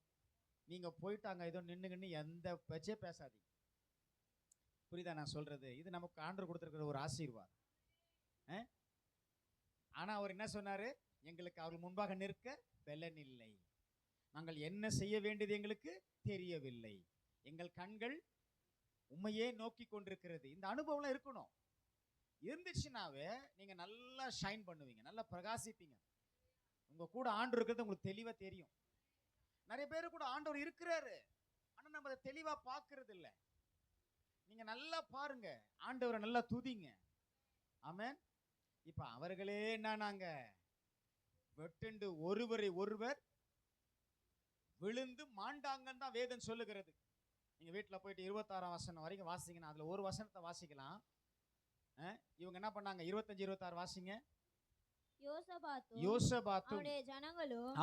நீங்க போயிட்டாங்க ஏதோ நின்னுங்கன்னு எந்த பேச்சே பேசாதீங்க. புரியுதா நான் சொல்றது? இது நமக்கு ஆண்டவர் கொடுத்திருக்கிற ஒரு ஆசீர்வாதம். ஆனா அவர் என்ன சொன்னாரு? எங்களுக்கு அவர்கள் முன்பாக நிற்க பெலன் இல்லை. நாங்கள் என்ன செய்ய வேண்டியது எங்களுக்கு தெரியவில்லை, எங்கள் கண்கள் உம்மையே நோக்கி கொண்டிருக்கிறது. இந்த அனுபவம் இருக்கணும். இருந்துச்சுனாவே நீங்க நல்லா ஷைன் பண்ணுவீங்க, நல்லா பிரகாசிப்பீங்க. உங்க கூட ஆண்டவர் இருக்கிறது உங்களுக்கு தெளிவா தெரியும். நிறைய பேரு கூட ஆண்டவர் இருக்கிறாரு, ஆனா நம்ம அதை தெளிவா பார்க்கிறது இல்லை. நீங்க நல்லா பாருங்க, ஆண்டவரை நல்லா துதிங்க. ஆமென். இப்ப அவர்களே என்னன்னாங்க, வெட்டுண்டு ஒருவரை ஒருவர் விழுந்து மாண்டாங்கன்னு தான் வேதம் சொல்லுகிறது. நீங்க வீட்டுல போயிட்டு 26ஆம் வசனம் வரைக்கும் வாசிங்கன்னா அதுல ஒரு வசனத்தை வாசிக்கலாம். இவங்க என்ன பண்ணாங்க? 25 26 வாசிங்க. யோசபாத்தும்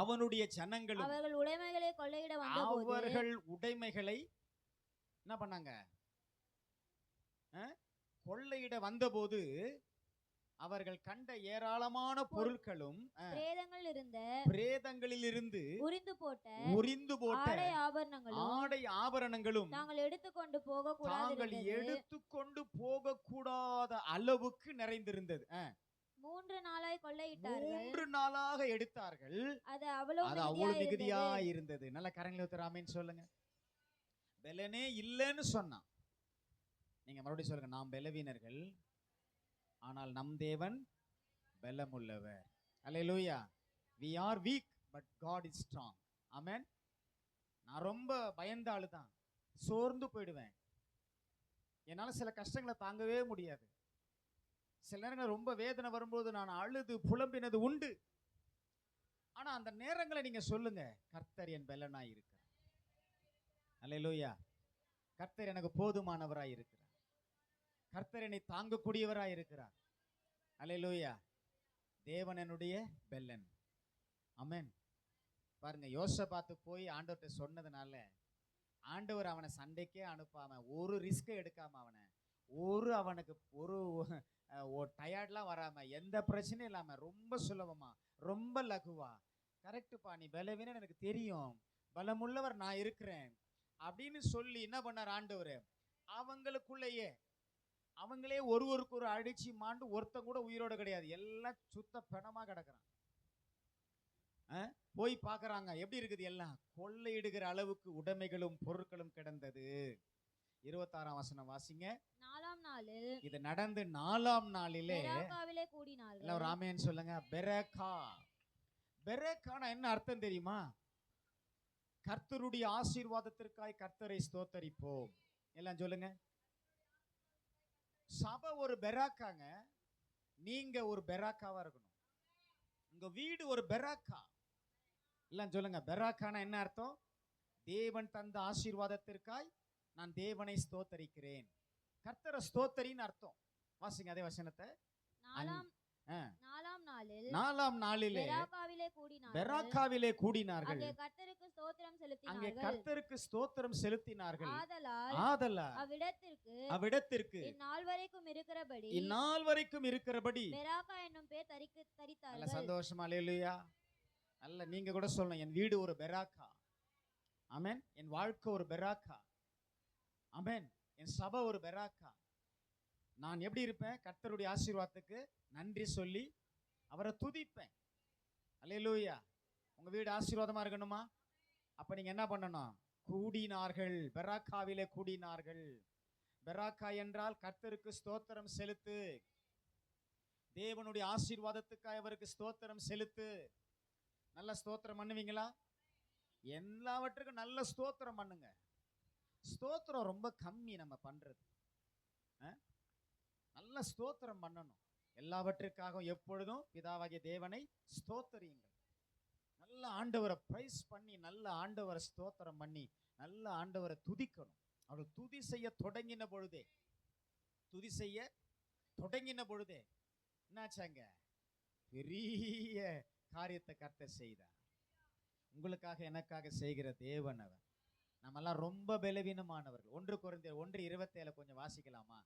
அவனுடைய ஜனங்களும் அவர்கள் உடைமைகளை கொள்ளையிட வந்தபோது அவர்கள் உடைமைகளை என்ன பண்ணாங்க? கொள்ளையிட வந்தபோது அவர்கள் கண்ட ஏராளமான பொருட்களும் பிரேதங்களில் இருந்து உரிந்து போட்ட ஆடை ஆபரணங்களும் தாங்கள் எடுத்துக்கொண்டு போக கூடாத அளவுக்கு நிறைந்திருந்தது. 3 நாளாய் கொள்ளையிட்டார்கள். 3 நாளாக எடுத்தார்கள். அது அவ்வளவு மிகுதியா இருந்தது. நல்ல கரங்களை ஊத்துற ஆமென் சொல்லுங்க. பெலனே இல்லைன்னு சொன்னா நீங்க மறுபடியும் சொல்லுங்க, நாம் பலவீனர்கள் ஆனால் நம் தேவன் பலமுள்ளவர். அல்லேலூயா. we are weak but God is strong. ஆமென். நான் ரொம்ப பயந்த ஆளு தான், சோர்ந்து போயிடுவேன், என்னால சில கஷ்டங்களை தாங்கவே முடியாது. சில நேரங்கள் ரொம்ப வேதனை வரும்போது நான் அழுது புலம்பினது உண்டு. ஆனா அந்த நேரங்களை நீங்க சொல்லுங்க, கர்த்தர் என் பலனாய் இருக்கிறார். அல்லேலூயா. கர்த்தர் எனக்கு போதுமானவராய் இருக்கிறார், கர்த்தர் என்னை தாங்கக்கூடியவராய் இருக்கிறார். அல்லேலூயா. தேவன் என்னுடைய பெலன். ஆமென். பாருங்க, யோசபாத்து போய் ஆண்டவர்கிட்ட சொன்னதுனால ஆண்டவர் அவனை சண்டைக்கே அனுப்பாம, ஒரு ரிஸ்க் எடுக்காம, அவனுக்கு ஒரு டயர்ட்லாம் வராம, எந்த பிரச்சனையும் இல்லாம ரொம்ப சுலபமா ரொம்ப லகுவா, கரெக்டுப்பா நீ பலவீனன் எனக்கு தெரியும், பலமுள்ளவர் நான் இருக்கிறேன் அப்படின்னு சொல்லி என்ன பண்ணார் ஆண்டவர்? அவங்களுக்குள்ளேயே அவங்களே ஒருவருக்கு ஒரு அடிச்சு மாண்டு ஒருத்தன் கூட உயிரோட கிடையாது, எல்லாம் சுத்த பிணமா கிடக்குறான். போய் பார்க்கறாங்க, எப்படி இருக்குது? எல்லாம் கொள்ளையிடுகிற அளவுக்கு உடைமைகளும் பொருட்களும் கிடந்தது. 26ஆம் வசனம் வாசிங்க. 4ஆம் நாளில் இது நடந்து 4ஆம் நாளிலே பெராக்காவிலே கூடினார்கள். எல்லாம் ஒரு ஆமென் சொல்லுங்க. பெராக்கா. பெராக்கானா என்ன அர்த்தம் தெரியுமா? கர்த்தருடைய ஆசீர்வாதத்திற்காய் கர்த்தரை ஸ்தோத்தரிப்போம். எல்லாம் சொல்லுங்க. சபை ஒரு பெராக்காங்க, நீங்க ஒரு பெராக்காவா இருக்கணும். உங்க வீடு ஒரு பெராக்கா. எல்லாம் சொல்லுங்க. பெராக்கானா என்ன அர்த்தம்? தேவன் தந்த ஆசீர்வாதத்திற்காய் நான் தேவனை ஸ்தோத்தரிக்கிறேன். கர்த்தரை ஸ்தோத்தரின்னு அர்த்தம். வாசிங்க அதே வசனத்தை. 4ஆம் நாளிலே பெராக்காவிலே கூடினார்கள். அங்கே கர்த்தருக்கு ஸ்தோத்திரம் செலுத்தினார்கள். ஆதலால் அவ்விடத்திற்கு இந்நாள் வரைக்கும் இருக்கிறபடி பெராக்கா என்னும் பேர் தரித்தார்கள். நல்ல சந்தோஷமா. அல்லேலூயா. நல்ல நீங்க கூட சொல்லணும், என் வீடு ஒரு பெராக்கா. ஆமென். என் வாழ்க்கை ஒரு பெராக்கா. ஆமென். என் சபை ஒரு பெராக்கா. நான் எப்படி இருப்பேன்? கர்த்தருடைய ஆசீர்வாதத்துக்கு நன்றி சொல்லி அவரை துதிப்பேன். அல்லேலூயா. உங்க வீடு ஆசீர்வாதமா இருக்கணுமா? அப்ப நீங்க என்ன பண்ணணும்? கூடினார்கள், பெராக்காவிலே கூடினார்கள். பெராக்கா என்றால் கர்த்தருக்கு ஸ்தோத்திரம் செலுத்து, தேவனுடைய ஆசீர்வாதத்துக்காக அவருக்கு ஸ்தோத்திரம் செலுத்து. நல்ல ஸ்தோத்திரம் பண்ணுவீங்களா? எல்லாவற்றுக்கும் நல்ல ஸ்தோத்திரம் பண்ணுங்க. ஸ்தோத்திரம் ரொம்ப கம்மி நம்ம பண்றது. நல்ல ஸ்தோத்திரம் பண்ணணும். எல்லாவற்றுக்காக எப்பொழுதும் பிதாவாகிய தேவனை ஸ்தோத்தரியுங்கள். நல்ல ஆண்டவரை பிரைஸ் பண்ணி, நல்ல ஆண்டவரை ஸ்தோத்திரம் பண்ணி, நல்ல ஆண்டவரை துதிக்கணும். அவர் துதி செய்ய தொடங்கின பொழுதே என்னாச்சாங்க? பெரிய காரியத்தை கர்த்தர் செய்தார். உங்களுக்காக எனக்காக செய்கிற தேவன் அவர். நம்மெல்லாம் ரொம்ப பலவீனமானவர்கள். 1 கொரிந்தியர் 1:27 கொஞ்சம் வாசிக்கலாமா?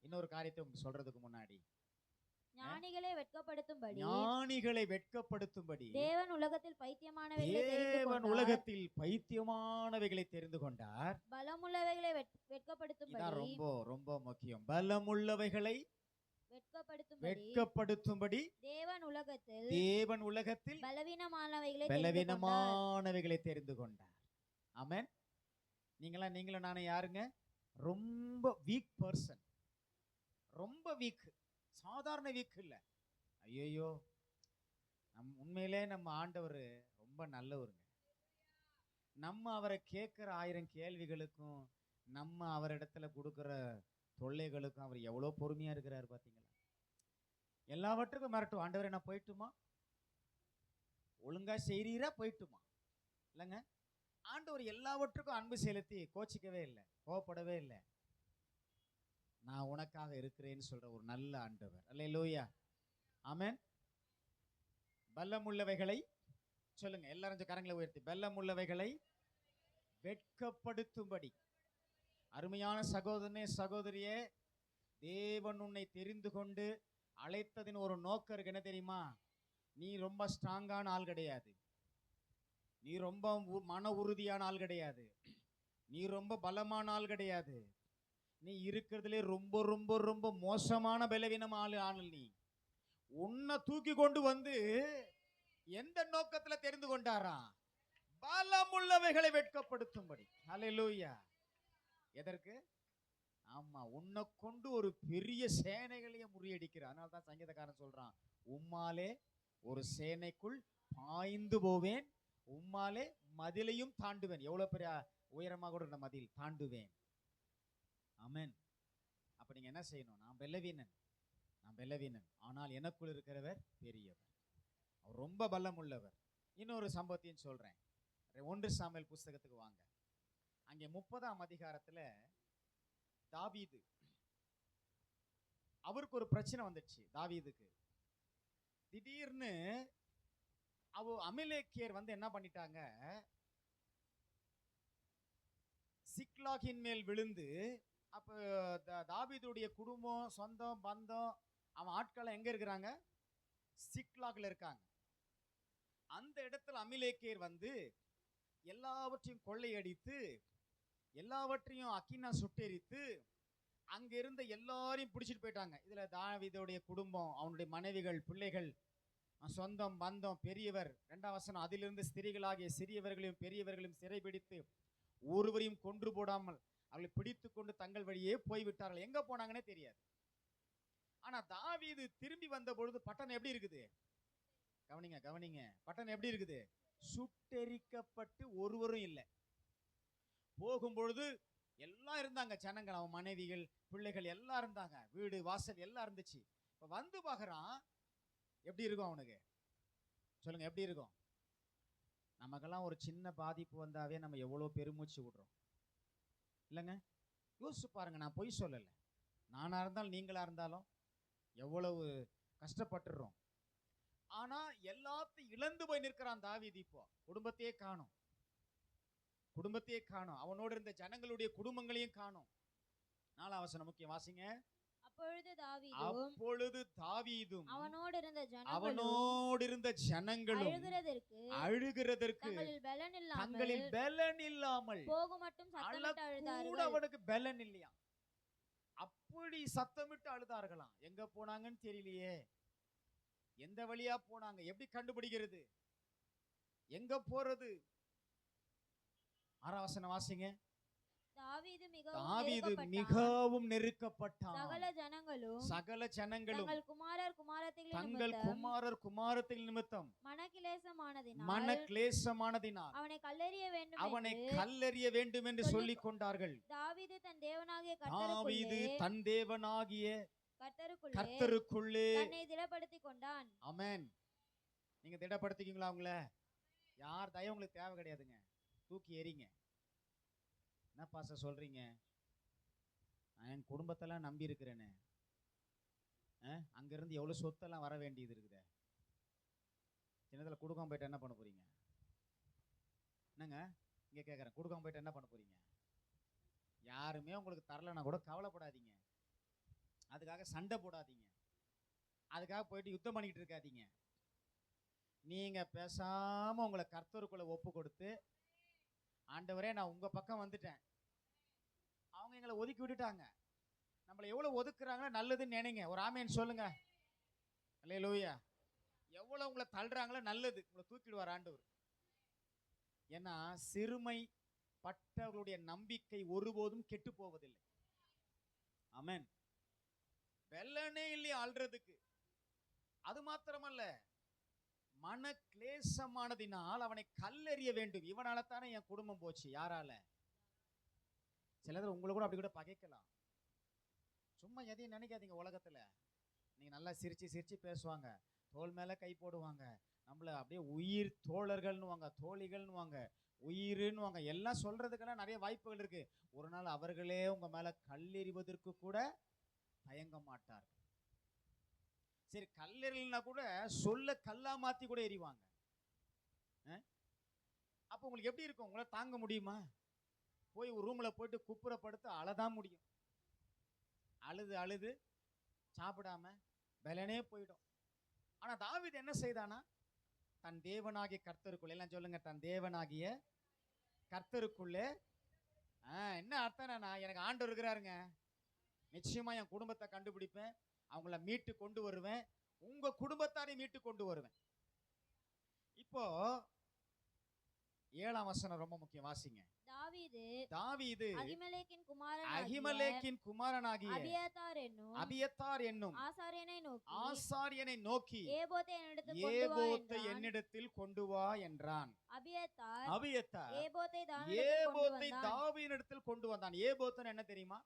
இன்னொரு காரியத்தை உங்களுக்கு சொல்றதுக்கு முன்னாடி, ஞானிகளை வெட்கப்படுத்தும்படி தேவன் உலகத்தில் பைத்தியமானவைகளை தெரிந்து கொண்டார். பலமுள்ளவைகளை வெட்கப்படுத்தும்படி. ரொம்ப ரொம்ப முக்கியம். பலமுள்ளவைகளை வெட்கப்படுத்தும்படி தேவன் உலகத்தில் பலவீனமானவைகளை தெரிந்து கொண்டார். ஆமென். நீங்களும் நானும் யாருங்க? ரொம்ப வீக் பர்சன், ரொம்ப வீக், சாதாரண வீக் இல்ல. ஐயோ, உண்மையிலே நம்ம ஆண்டவர் ரொம்ப நல்லவருங்க. நம்ம அவரை கேட்கிற 1000 கேள்விகளுக்கும் நம்ம அவரிடத்துல கொடுக்கிற தொல்லைகளுக்கும் அவர் எவ்வளவு பொறுமையா இருக்கிறார் பாத்தீங்களா? எல்லாவற்றுக்கும் மிரட்டும், ஆண்டவரே நான் போயிட்டுமா, ஒழுங்கா செய்றீரா, போயிட்டுமா இல்லைங்க. ஆண்டவர் எல்லாவற்றுக்கும் அன்பு செலுத்தி கோச்சிக்கவே இல்லை, கோவப்படவே இல்லை. நான் உனக்காக இருக்கிறேன்னு சொல்ற ஒரு நல்ல ஆண்டவர். அல்லேலூயா, ஆமென். பலமுள்ளவைகளை சொல்லுங்க எல்லாரும், கரங்களை உயர்த்தி. பலமுள்ளவைகளை வெட்கப்படுத்தும்படி. அருமையான சகோதரனே, சகோதரியே, தேவன் உன்னை தெரிந்து கொண்டு அழைத்ததின் ஒரு நோக்கம் இருக்கு. என்ன தெரியுமா? நீ ரொம்ப ஸ்ட்ராங்கான ஆள் கிடையாது, நீ ரொம்ப மன உறுதியான ஆள் கிடையாது, நீ ரொம்ப பலமான ஆள் கிடையாது. நீ இருக்கிறதுலே ரொம்ப ரொம்ப ரொம்ப மோசமான பலவீனம் ஆள். நீ உன்னை தூக்கி கொண்டு வந்து எந்த நோக்கத்துல தெரிந்து கொண்டாரா? பலமுள்ளவைகளை வெட்கப்படுத்தும்படி. ஹல்லேலூயா. எதற்கு? ஆமா, உன்னை கொண்டு ஒரு பெரிய சேனைகளையே முறியடிக்கிற. அதனால தான் சங்கீதக்காரன் சொல்றான், உம்மாலே ஒரு சேனைக்குள் பாய்ந்து போவேன், உம்மாலே மதிலையும் தாண்டுவேன். எவ்வளவு பெரிய உயரமாக கூட இந்த மதில் தாண்டுவேன். ஆமென். அப்ப நீங்க என்ன செய்யணும்? நான் பலவீனன், ஆனால் எனக்குள் இருக்கிறவர் பெரியவர், அவர் ரொம்ப பலம் உள்ளவர். இன்னொரு சம்பவத்தையும் சொல்றேன். 1 சாமுவேல் புஸ்தகத்துக்கு வாங்க. அங்கே 30ஆம் அதிகாரத்துல தாவீது, அவருக்கு ஒரு பிரச்சனை வந்துச்சு. தாவீதுக்கு திடீர்னு அமலேக்கியர் வந்து என்ன பண்ணிட்டாங்க, சிக்லாகின் மேல் விழுந்து. அப்ப தாவீதுடைய குடும்பம், சொந்தம், பந்தம், அவன் ஆட்கள் எங்க இருக்கிறாங்க? சிக்லாக்ல இருக்காங்க. அந்த இடத்துல அமலேக்கியர் வந்து எல்லாவற்றையும் கொள்ளையடித்து, எல்லாவற்றையும் அக்கினா சுட்டெரித்து, அங்க இருந்த எல்லாரையும் பிடிச்சிட்டு போயிட்டாங்க. இதுல தாவீதுடைய குடும்பம், அவனுடைய மனைவிகள், பிள்ளைகள், சொந்தம், பந்தம், பெரியவர். 2ஆம் வசனம், அதிலிருந்து ஸ்திரீகளாகிய சிறியவர்களையும் பெரியவர்களையும் சிறைபிடித்து ஒருவரையும் கொன்று போடாமல் அவர்களை பிடித்து கொண்டு தங்கள் வழியே போய்விட்டார்கள். எங்க போனாங்கன்னே தெரியாது. ஆனா தாவீது திரும்பி வந்த பொழுது பட்டணம் எப்படி இருக்குது? கவனிங்க, பட்டணம் எப்படி இருக்குது? சுட்டெரிக்கப்பட்டு ஒருவரும் இல்லை. போகும்பொழுது எல்லாம் இருந்தாங்க, ஜனங்கள், அவன் மனைவிகள், பிள்ளைகள் எல்லாம் இருந்தாங்க, வீடு வாசல் எல்லாம் இருந்துச்சு. இப்ப வந்து பார்க்கறான், எப்படி இருக்கும் அவனுக்கு? சொல்லுங்க, எப்படி இருக்கும்? நமக்கெல்லாம் ஒரு சின்ன பாதிப்பு வந்தாவே நம்ம எவ்வளவு பெருமூச்சு விடுறோம் இல்லைங்க? யோசிச்சு பாருங்க. நான் பொய் சொல்லலை, நானா இருந்தாலும் நீங்களா இருந்தாலும் எவ்வளவு கஷ்டப்பட்டுறோம். ஆனா எல்லாத்தையும் இழந்து போய் நிற்கிறான் தாவீது. இப்போ குடும்பத்தையே காணும், அவனோடு இருந்த ஜனங்களுடைய குடும்பங்களையும் காணும். 4ஆம் வசனம் முக்கியம், வாசிங்க. அப்பொழுது தாவீதும் அவனோடு இருந்த ஜனங்களும் அழுகிறதற்கு தங்களில் பலன் இல்லாமல், அவனுக்கு பலன் இல்லையா, அப்படி சத்தமிட்டு அழுதார்களாம். எங்க போனாங்கன்னு தெரியலையே, எந்த வழியா போனாங்க, எப்படி கண்டுபிடிக்கிறது, எங்க போறது? 6ஆம் வசனம் வாசிங்க. தாவீது மிகவும் நெருக்கப்பட்டான். சகல ஜனங்களும் தங்கள் குமாரர் குமாரத்தின் நிமித்தம் மனக்லேசமானதினால் அவனை கல்லெறிய வேண்டும் என்று சொல்லிக் கொண்டார்கள். தாவீது தன் தேவனாகிய கர்த்தருக்குள்ளே தன்னை திடப்படுத்திக் கொண்டான். ஆமென். நீங்க திடப்படுத்திக்கீங்களா? உங்களை யார் தயவு உங்களுக்கு தேவை கிடையாதுங்க. தூக்கி எறிங்க. என்ன பாச சொல்றீங்க? நான் என் குடும்பத்தெல்லாம் நம்பி இருக்கிறேன்னு, அங்கிருந்து எவ்வளவு சொத்தெல்லாம் வர வேண்டியது இருக்குது. சின்னதுல கொடுக்காம போயிட்டு என்ன பண்ண போறீங்க? என்னங்க இங்க கேட்கறேன், கொடுக்காம போயிட்டு என்ன பண்ண போறீங்க? யாருமே உங்களுக்கு தரலன்னா கூட கவலைப்படாதீங்க, அதுக்காக சண்டை போடாதீங்க, அதுக்காக போயிட்டு யுத்தம் பண்ணிக்கிட்டு இருக்காதீங்க. நீங்க பேசாம உங்களை கர்த்தருக்குள்ள ஒப்பு கொடுத்து, ஆண்டவரே நான் உங்க பக்கம் வந்துட்டேன். அவங்க எங்களை ஒதுக்கி விட்டுட்டாங்க, நம்மளை எவ்வளவு ஒதுக்குறாங்களோ நல்லதுன்னு நினைங்க. ஒரு ஆமேன்னு சொல்லுங்க. அல்லேலூயா. எவ்வளவு உங்களை தள்ளுறாங்களோ நல்லது, உங்களை தூக்கிடுவார் ஆண்டவர். ஏன்னா சிறுமை பட்டவர்களுடைய நம்பிக்கை ஒருபோதும் கெட்டு போவதில்லை. ஆமென். வெள்ளனே இல்லையா ஆள்றதுக்கு. அது மாத்திரமல்ல, மன கிளேசமானதினால் அவனை கல்லெறிய வேண்டும். இவனால தானே என் குடும்பம் போச்சு. யாரால? சிலர் உங்களை கூட அப்படி கூட பகைக்கலாம். சும்மா எதையும் நினைக்காதீங்க. உலகத்துல நீங்க நல்லா சிரிச்சு சிரிச்சு பேசுவாங்க, தோள் மேல கை போடுவாங்க, நம்மள அப்படியே உயிர் தோழர்கள்னுவாங்க, தோழிகள்னுவாங்க, உயிர்னுவாங்க, எல்லாம் சொல்றதுக்கெல்லாம் நிறைய வாய்ப்புகள் இருக்கு. ஒரு நாள் அவர்களே உங்க மேல கல்லெறிவதற்கு கூட தயங்க மாட்டார்கள். சரி, கல்லெறினா கூட சொல்ல கல்லா மாத்தி கூட எறிவாங்க. அப்ப உங்களுக்கு எப்படி இருக்கும்? உங்களால தாங்க முடியுமா? போய் ஒரு ரூம்ல போயிட்டு குப்புறப்படுத்து அழதான் முடியும். அழுது அழுது சாப்பிடாம பலனே போயிடும். ஆனா தாவீது என்ன செய்தானா? தன் தேவனாகிய கர்த்தருக்குள்ளே, எல்லாம் சொல்லுங்க, தன் தேவனாகிய கர்த்தருக்குள்ளே. என்ன அர்த்தம்னா, எனக்கு ஆண்டவர் இருக்கிறாருங்க, நிச்சயமா என் குடும்பத்தை கண்டுபிடிப்பேன், அவங்கள மீட்டு கொண்டு வருவேன், உங்க குடும்பத்தாரை மீட்டு கொண்டு வருவேன். இப்போ 7ஆம் வசனம் ரொம்ப முக்கியம், வாசிங்க. தாவீது அகிமெலேக்கின் குமாரனாகிய அபியத்தார் என்னும் ஆசாரியனை நோக்கி ஏபோத்தை என்னிடத்தில் கொண்டு வா என்றான். அபியத்தார் ஏபோத்தை தாவீதினிடத்தில் கொண்டு வந்தான். ஏபோத்துன்னு என்ன தெரியுமா?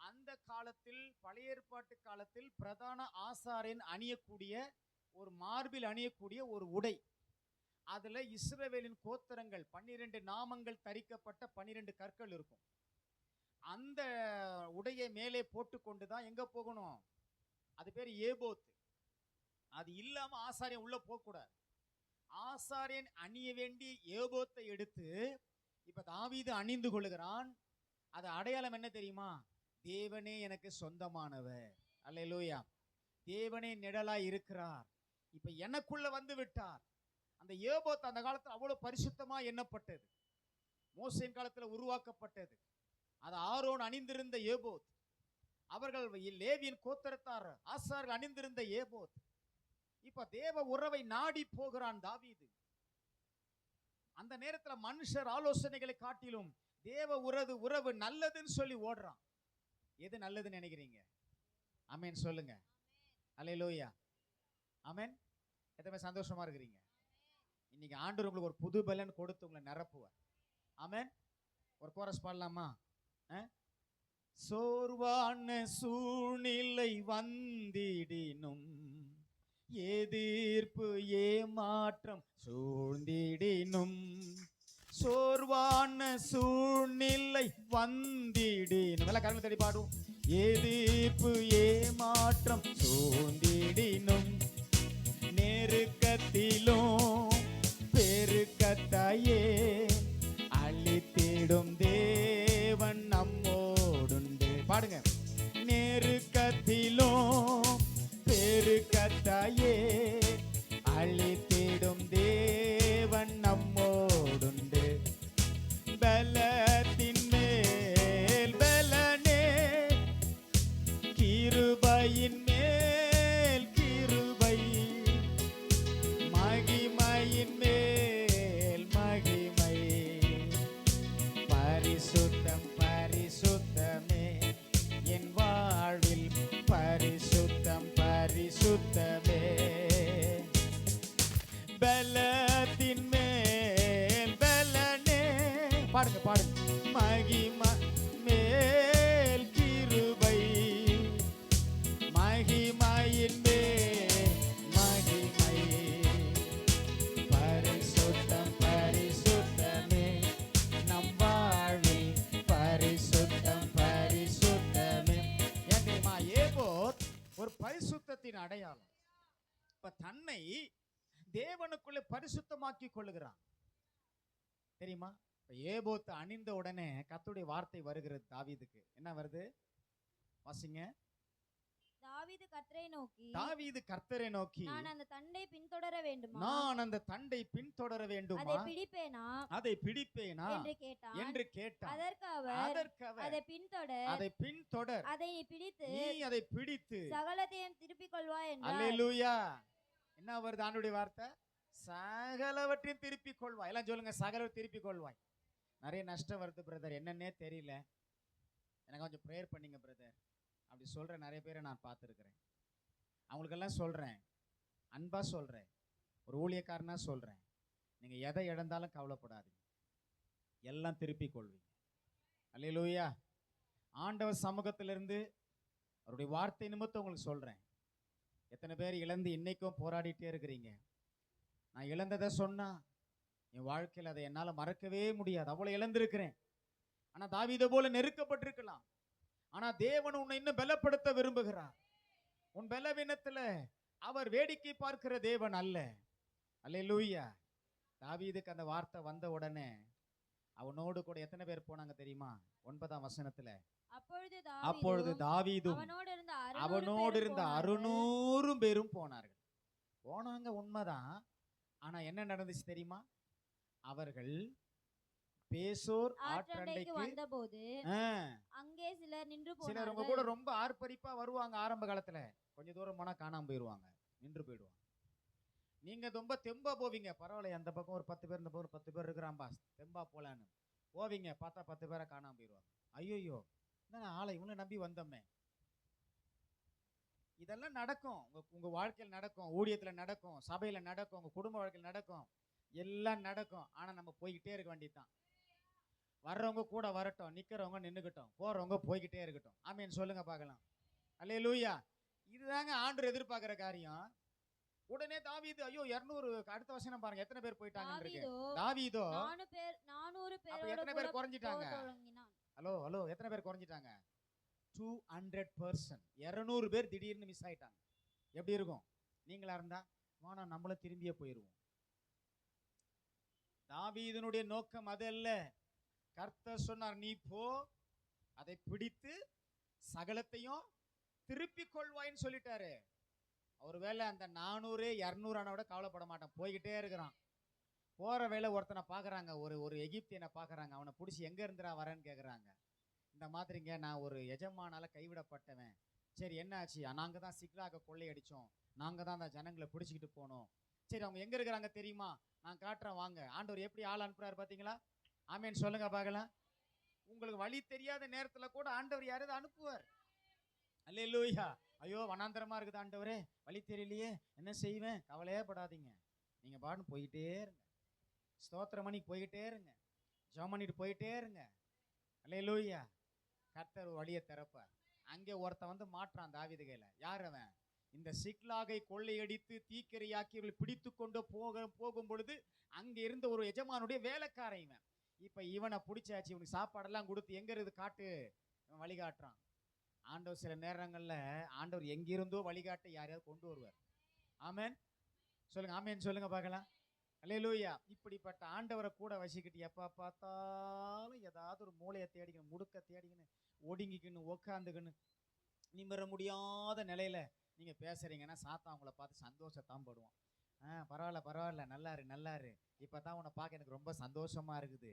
அந்த காலத்தில், பழைய ஏற்பாட்டு காலத்தில் பிரதான ஆசாரியன் அணியக்கூடிய ஒரு மார்பில் அணியக்கூடிய ஒரு உடை. அதுல இஸ்ரவேலின் கோத்திரங்கள் 12 நாமங்கள் தரிக்கப்பட்ட 12 கற்கள் இருக்கும். அந்த உடையை மேலே போட்டு கொண்டுதான் எங்க போகணும்? அது பேர் ஏபோத். அது இல்லாம ஆசாரியன் உள்ள போக கூடாது. ஆசாரியன் அணிய வேண்டிய ஏபோத்தை எடுத்து இப்ப தாவீது அணிந்து கொள்ளுகிறான். அது அடையாளம் என்ன தெரியுமா? தேவனே எனக்கு சொந்தமானவர். அல்லேலூயா. தேவனே நிழலாய் இருக்கிறார், இப்ப எனக்குள்ள வந்து விட்டார். அந்த ஏபோத் அந்த காலத்தில் அவ்வளவு பரிசுத்தமா எண்ணப்பட்டது. மோசேயின் காலத்தில் உருவாக்கப்பட்டது. அது ஆரோன் அணிந்திருந்த ஏபோத். அவர்கள் லேவியின் கோத்திரத்தார் ஆசார்கள் அணிந்திருந்த ஏபோத். இப்ப தேவ உறவை நாடி போகிறான் தாவீது. அந்த நேரத்தில் மனுஷர் ஆலோசனைகளை காட்டிலும் தேவ உறவு நல்லதுன்னு சொல்லி ஓடுறான். எது நல்லதுன்னு நினைக்கிறீங்க? ஆமென் சொல்லுங்க. அல்லேலூயா. ஆமென். எத்தனை சந்தோஷமா இருக்கிறீங்க? இன்னைக்கு ஆண்டவர் உங்களுக்கு ஒரு புது பலன் கொடுத்து உங்களை நிரப்புவார். ஆமென். ஒரு கோரஸ் பாடலாமா? சோர்வான சூழ்நிலை வந்திடினும், எதிர்ப்பு ஏமாற்றம் சூழ்ந்திடினும், சோர்வான சூழ்நிலை வந்திடினும், எல்லாம் கரங்களை தட்டி பாடும். எதிர்ப்பு ஏமாற்றம் சூழ்ந்திடினும், நெருக்கத்திலும் பெருக்கத்தையே அழித்திடும் தேவன் நம்மோடுண்டு. பாடுங்க. நெருக்கத்திலும் பெருக்கத்தையே அழித்திடும் தேவன் நம்மோடுண்டு. பலத்தின் மேல் பலனே, கிருபையின் மேல் கிருபை, மகிமையின் மேல் மகிமை, பரிசுத்தம் பரிசுத்தமே என் வாழ்வில், பரிசுத்தம் பரிசுத்தமே. பலத்தின் மேல் பலனே, பாடுங்க பாடுங்க. மகிமை மேல் கிருபை, மகிமையின் மேல் மகிமை, பரிசுத்தம் பரிசுத்தமே நம் வாழ்வில், பரிசுத்தம் பரிசுத்தமே. ஏன் தெரியுமா? ஏபோத் ஒரு பரிசுத்தத்தின் அடையாளம். இப்ப தன்னை தேவனுக்குள்ளே பரிசுத்தமாக்கி கொள்ளுகிறான். தெரியுமா? ஏபோத் அணிந்த உடனே கர்த்தருடைய வார்த்தை வருகிறது தாவீதுக்கு. என்ன வருது? வாசிங்க. தாவீது கர்த்தரை நோக்கி, தாவீது கர்த்தரை நோக்கி, நான் அந்த தண்டை பின்தொடர வேண்டுமா? நான் அந்த தண்டை பின்தொடர வேண்டுமா? அதை பிடிப்பேனா? அதை பிடிப்பேனா என்று கேட்டான். அதற்கு அவர், அதை பின்தொடர், அதை நீ பிடித்து சகலத்தையும் திருப்பிக் கொள்வாய் என்றார். அல்லேலூயா. என்ன வருது ஆண்டவருடைய வார்த்தை? சகலவற்றையும் திருப்பிக் கொள்வாய். எல்லாம் சொல்லுங்க, சகலவற்றையும் திருப்பிக் கொள்வாய். நிறைய நஷ்டம் வருது பிரதர், என்னன்னே தெரியல, எனக்கு கொஞ்சம் ப்ரேயர் பண்ணீங்க பிரதர். அப்படி சொல்ற நிறைய பேரை நான் பார்த்துருக்கிறேன். அவங்களுக்கெல்லாம் சொல்றேன், அன்பா சொல்றேன், ஒரு ஊழியக்காரனா சொல்றேன், நீங்க எதை இழந்தாலும் கவலைப்படாதீங்க, எல்லாம் திருப்பிக் கொள்வீங்க. அல்லேலூயா. ஆண்டவர் சமூகத்திலிருந்து அவருடைய வார்த்தை நிமித்தம் உங்களுக்கு சொல்றேன். எத்தனை பேர் இழந்து இன்னைக்கும் போராடிட்டே இருக்கிறீங்க. நான் இழந்ததை சொன்னா என் வாழ்க்கையில் அதை என்னால் மறக்கவே முடியாது, அவ்வளோ இழந்திருக்கிறேன். ஆனால் தாவீதை போல நெருக்கப்பட்டிருக்கலாம். ஆனால் தேவன் உன்னை இன்னும் பலப்படுத்த விரும்புகிறார். உன் பலவீனத்தில் அவர் வேடிக்கை பார்க்கிற தேவன் அல்ல. அல்லேலூயா. தாவீதுக்கு அந்த வார்த்தை வந்த உடனே அவனோடு கூட எத்தனை பேர் போனாங்க தெரியுமா? 9ஆம் வசனத்துல, அப்பொழுது தாவீதும் அவனோடு இருந்த 600 பேரும் போனார்கள். போனாங்க, உண்மைதான். ஆனா என்ன நடந்துச்சு தெரியுமா? அவர்கள் பேசோர் ஆற்றண்டைக்கு வந்தபோது அங்கே சிலர் நின்று போனார்கள். சிலர் உங்க கூட ரொம்ப ஆர்ப்பரிப்பா வருவாங்க. ஆரம்ப காலத்துல கொஞ்ச தூரம் போனா காணாம போயிருவாங்க, நின்று போயிடுவாங்க. நீங்க ரொம்ப தெம்பா போவீங்க, பரவாயில்ல அந்த பக்கம் ஒரு 10 பேர், இந்த பக்கம் ஒரு 10 பேர் இருக்கிறாம்பா, தெம்பா போலான்னு போவீங்க. பார்த்தா 10 பேரை காணாம போயிடுவாங்க. ஐயோ, ஆளை இவனை நம்பி வந்தோமே. இதெல்லாம் நடக்கும், உங்க வாழ்க்கையில் நடக்கும், ஊழியத்துல நடக்கும், சபையில நடக்கும், உங்க குடும்ப வாழ்க்கையில் நடக்கும், எல்லாம் நடக்கும். ஆனா நம்ம போய்கிட்டே இருக்க வேண்டியதுதான். வர்றவங்க கூட வரட்டும், நிக்கிறவங்க நின்னுக்கிட்டோம், போறவங்க போய்கிட்டே இருக்கட்டும். ஆமீன் சொல்லுங்க பார்க்கலாம். அல்லேலூயா. இதுதாங்க ஆண்டவர் எதிர்பார்க்கிற காரியம். உடனே தாவீது, ஐயோ 200, அடுத்த வசனம் பாருங்க, எத்தனை பேர் போயிட்டாங்க. தாவீதோ 400 பேர், எத்தனை பேர் குறைஞ்சிட்டாங்க? ஹலோ, எத்தனை பேர் குறைஞ்சிட்டாங்க? 200%. 200 பேர் திடீர்னு மிஸ் ஆயிட்டாங்க. எப்படி இருக்கும்? நீங்களா இருந்தா வானா நம்மளும் திரும்பியே போயிருவோம். தாவீதுனுடைய நோக்கம் அது அல்ல. கர்த்தர் சொன்னார், நீ போ, அதை பிடித்து சகலத்தையும் திருப்பிக் கொள்வாயின்னு சொல்லிட்டாரு. ஒருவேளை அந்த 400 200 ஆன விட கவலைப்பட மாட்டான், போய்கிட்டே இருக்கிறான். போற வேலை ஒருத்தனை பாக்குறாங்க, ஒரு எகிப்தியனை பாக்குறாங்க. அவனை பிடிச்சி எங்க இருந்துடா வரேன்னு கேக்குறாங்க. இந்த மாதிரிங்க, நான் ஒரு எஜமானால கைவிடப்பட்டவன். சரி என்ன ஆச்சு? நாங்க தான் சிக்லாக கொள்ளையடிச்சோம், நாங்க தான் அந்த ஜனங்களை பிடிச்சிக்கிட்டு போனோம். சரி அவங்க எங்க இருக்கிறாங்க தெரியுமா? நான் காட்டுறேன் வாங்க. ஆண்டவர் எப்படி ஆள் அனுப்புறாரு பாத்தீங்களா? ஆமேன் சொல்லுங்க பார்க்கலாம். உங்களுக்கு வழி தெரியாத நேரத்துல கூட ஆண்டவர் யாராவது அனுப்புவார். அல்லேலூயா. ஐயோ வனாந்தரமா இருக்குது ஆண்டவரே, வழி தெரியலையே, என்ன செய்வேன்? கவலையே படாதீங்க, நீங்க பாட்டு போயிட்டே இருங்க, ஸ்தோத்திரம் பண்ணி போயிட்டே இருங்க, ஜெபம் பண்ணிட்டு போயிட்டே இருங்க. அல்லேலூயா. கர்த்தர் வழியை திறப்பார். அங்கே ஒருத்தன் வந்து மாற்றான் தாவீது கையில. யார் அவன்? இந்த சிக்லாகை கொள்ளையடித்து தீக்கிரையாக்கி பிடித்து கொண்டு போகும் பொழுது அங்க இருந்த ஒரு எஜமானுடைய வேலைக்காரன் இவன். இப்ப இவனை பிடிச்சாச்சு, இவனுக்கு சாப்பாடெல்லாம் கொடுத்து எங்க இருந்து காட்டு, இவன் வழிகாட்டுறான். ஆண்டவர் சில நேரங்கள்ல ஆண்டவர் எங்கிருந்தோ வழிகாட்ட யாரையாவது கொண்டு வருவார். ஆமேன் சொல்லுங்க, ஆமேன் சொல்லுங்க பார்க்கலாம். அல்லேலூயா. இப்படிப்பட்ட ஆண்டவரை கூட வசிக்கிட்டு எப்ப பார்த்தாலும் ஏதாவது ஒரு மூளையை தேடிக்கணும், முடுக்க தேடிக்கணும், ஒடுங்கிக்கணும், உக்காந்துக்கணும், நிமிர முடியாத நிலையில நீங்க பேசுறீங்கன்னா சாத்தான் உங்களை பார்த்து சந்தோஷத்தான் படுவான். பரவாயில்ல நல்லாரு, இப்பதான் உன்னை பார்க்க எனக்கு ரொம்ப சந்தோஷமா இருக்குது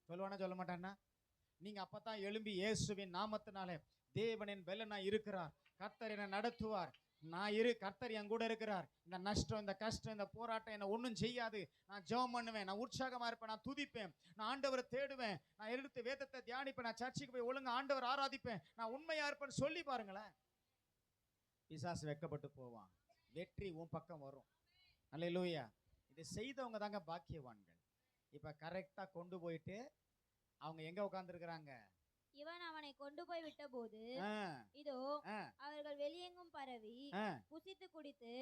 சொல்லுவானா சொல்ல மாட்டான்னா? நீங்க அப்பதான் எழும்பி இயேசுவின் நாமத்தினாலே தேவனின் பெலனா இருக்கிறார், கர்த்தர் என்னை நடத்துவார், கர்த்தர் என் கூட இருக்கிறார், இந்த நஷ்டம், இந்த கஷ்டம், இந்த போராட்டம் என்ன ஒன்றும் செய்யாது, நான் ஜெபம் பண்ணுவேன், நான் உற்சாகமா இருப்பேன், நான் துதிப்பேன், நான் ஆண்டவரை தேடுவேன், நான் எடுத்து வேதத்தை தியானிப்பேன், நான் சர்ச்சுக்கு போய் ஒழுங்கா ஆண்டவர் ஆராதிப்பேன், நான் உண்மையா இருப்பேன்னு சொல்லி பாருங்களேன். பிசாசு வெட்கப்பட்டு போவான், வெற்றி உன் பக்கம் வரும். அல்லேலூயா. இதை செய்தவங்க தாங்க பாக்கியவான்கள். இப்ப கரெக்டா கொண்டு போயிட்டு அவங்க எங்க உட்கார்ந்துருக்கிறாங்க? இவன் அவனை கொண்டு போய் விட்ட போது இதோ அவர்கள் வெளியெங்கும் பரவி புசித்து குடித்து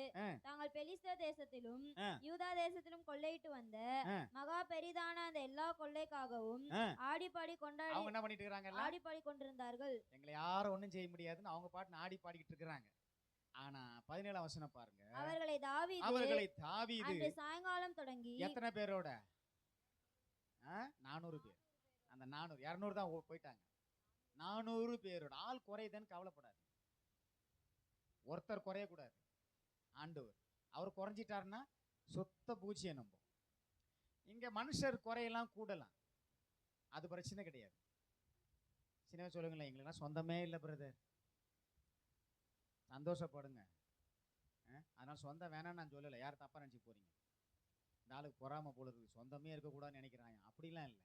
தாங்கள் பெலிஸ்தர் தேசத்திலும் யூதா தேசத்திலும் கொள்ளையிட்டு வந்த மகா பெரிதான அந்த எல்லா கொள்ளைக்காகவும் ஆடிப்பாடி கொண்டாடி என்ன பண்ணிட்டு இருக்காங்க? ஆடிப்பாடி கொண்டிருந்தார்கள். எங்களை யாரும் ஒண்ணும் செய்ய முடியாதுன்னு அவங்க பாட்டு ஆடி பாடிக்கிட்டு இருக்கிறாங்க. ஆனா 17ஆம் வசனம் பாருங்க. அவர்களை தாவீது அன்று சாயங்காலம் தொடங்கி எத்தனை பேரோட? 400 பேர். அந்த 400 200 தான் போயிட்டாங்க. 400 பேரோட. ஆள் குறையுதுன்னு கவலைப்படாது. ஒருத்தர் குறையக்கூடாது. ஆண்டவர் அவர் குறைஞ்சிட்டாருன்னா சொத்த பூச்சியை நம்பும். இங்க மனுஷர் குறையெல்லாம் கூடலாம், அது பிரச்சனை கிடையாது. சின்ன சொல்லுங்களேன், எங்களுக்குலாம் சொந்தமே இல்லை பிரதர், சந்தோஷப்படுங்க. அதனால சொந்தம் வேணான்னு நான் சொல்லலை, யார் தப்பா நினச்சி போறீங்க. இந்த ஆளுக்கு பொறாம போல இருக்கு, சொந்தமே இருக்கக்கூடாதுன்னு நினைக்கிறாங்க. அப்படிலாம் இல்லை,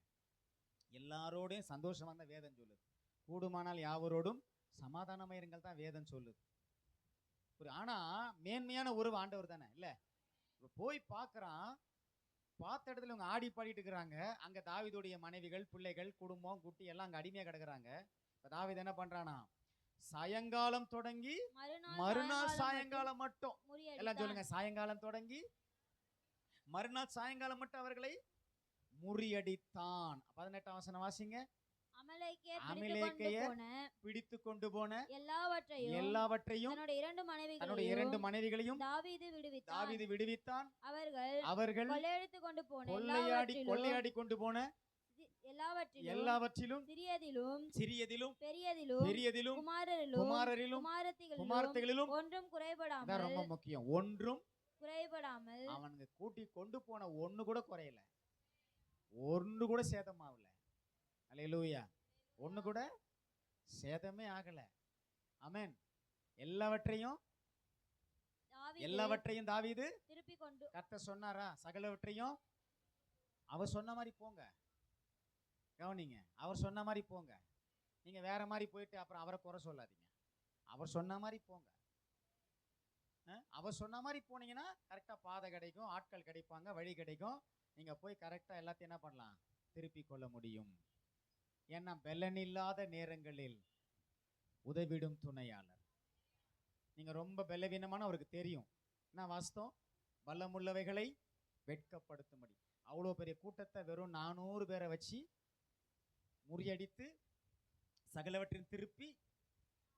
எல்லாரோடையும் சந்தோஷமா தான் வேதம் சொல்லுது. கூடுமானால் யாவரோடும் சமாதானமாயிருங்கள் தான் வேதம் சொல்லுது. ஆனா மேன்மையான உறவு ஆண்டவர் தானே இல்ல. போய் பார்க்கறான், பார்த்த இடத்துல இவங்க ஆடி பாடிட்டு இருக்கிறாங்க. அங்க தாவீதுடைய மனைவிகள், பிள்ளைகள், குடும்பம், குட்டி எல்லாம் அங்க அடிமையா கிடக்குறாங்க. தாவீது என்ன பண்றானா, சாயங்காலம் தொடங்கி மறுநாள் சாயங்காலம் மட்டும், எல்லாம் சொல்லுங்க, சாயங்காலம் தொடங்கி மறுநாள் சாயங்காலம் மட்டும் அவர்களை முறியடித்தான். 18ஆம் வசனம் வாசிங்க. அமலேக்கியர் பிடித்து கொண்டு போன எல்லாவற்றையும் தன்னுடைய 2 மனைவிகளையும் தாவீது விடுவித்தான். அவர்கள் கொள்ளையாடி கொண்டு போன எல்லாவற்றிலும் சிறியதிலும் பெரியதிலும் குமாரத்திகளிலும் ஒன்றும் குறைபடாமல், ரொம்ப முக்கியம், ஒன்றும் குறைபடாமல், அவனுக்கு கூட்டி கொண்டு போன ஒண்ணு கூட குறையல, ஒண்ணு கூட சேதமாகல. அல்லேலூயா. ஒண்ணு கூட சேதமே ஆகல. ஆமென். எல்லாவற்றையும் தாவீது திருப்பி கொண்டு, கர்த்தர் சொன்னாரா சகலவற்றையும் அவர் சொன்ன மாதிரி போங்க. கவனிங்க, அவர் சொன்ன மாதிரி போங்க. நீங்க வேற மாதிரி போயிட்டு அப்புறம் அவரை குறை சொல்லாதீங்க. அவர் சொன்ன மாதிரி போங்க. அவர் சொன்ன மாதிரி போனீங்கன்னா கரெக்டா பாதை கிடைக்கும், ஆட்கள் கிடைப்பாங்க, வழி கிடைக்கும். நீங்க போய் கரெக்டா எல்லாத்தையும் என்ன பண்ணலாம், திருப்பி கொள்ள முடியும். ஏன்னா பலனில்லாத நேரங்களில் உதவிடும் துணையாளர். நீங்க ரொம்ப பலவீனமான அவருக்கு தெரியும். என்ன வாஸ்தவம், பலமுள்ளவைகளை வெட்கப்படுத்தும்படி அவ்வளோ பெரிய கூட்டத்தை வெறும் 400 பேரை வச்சு முறியடித்து சகலவற்றின் திருப்பி,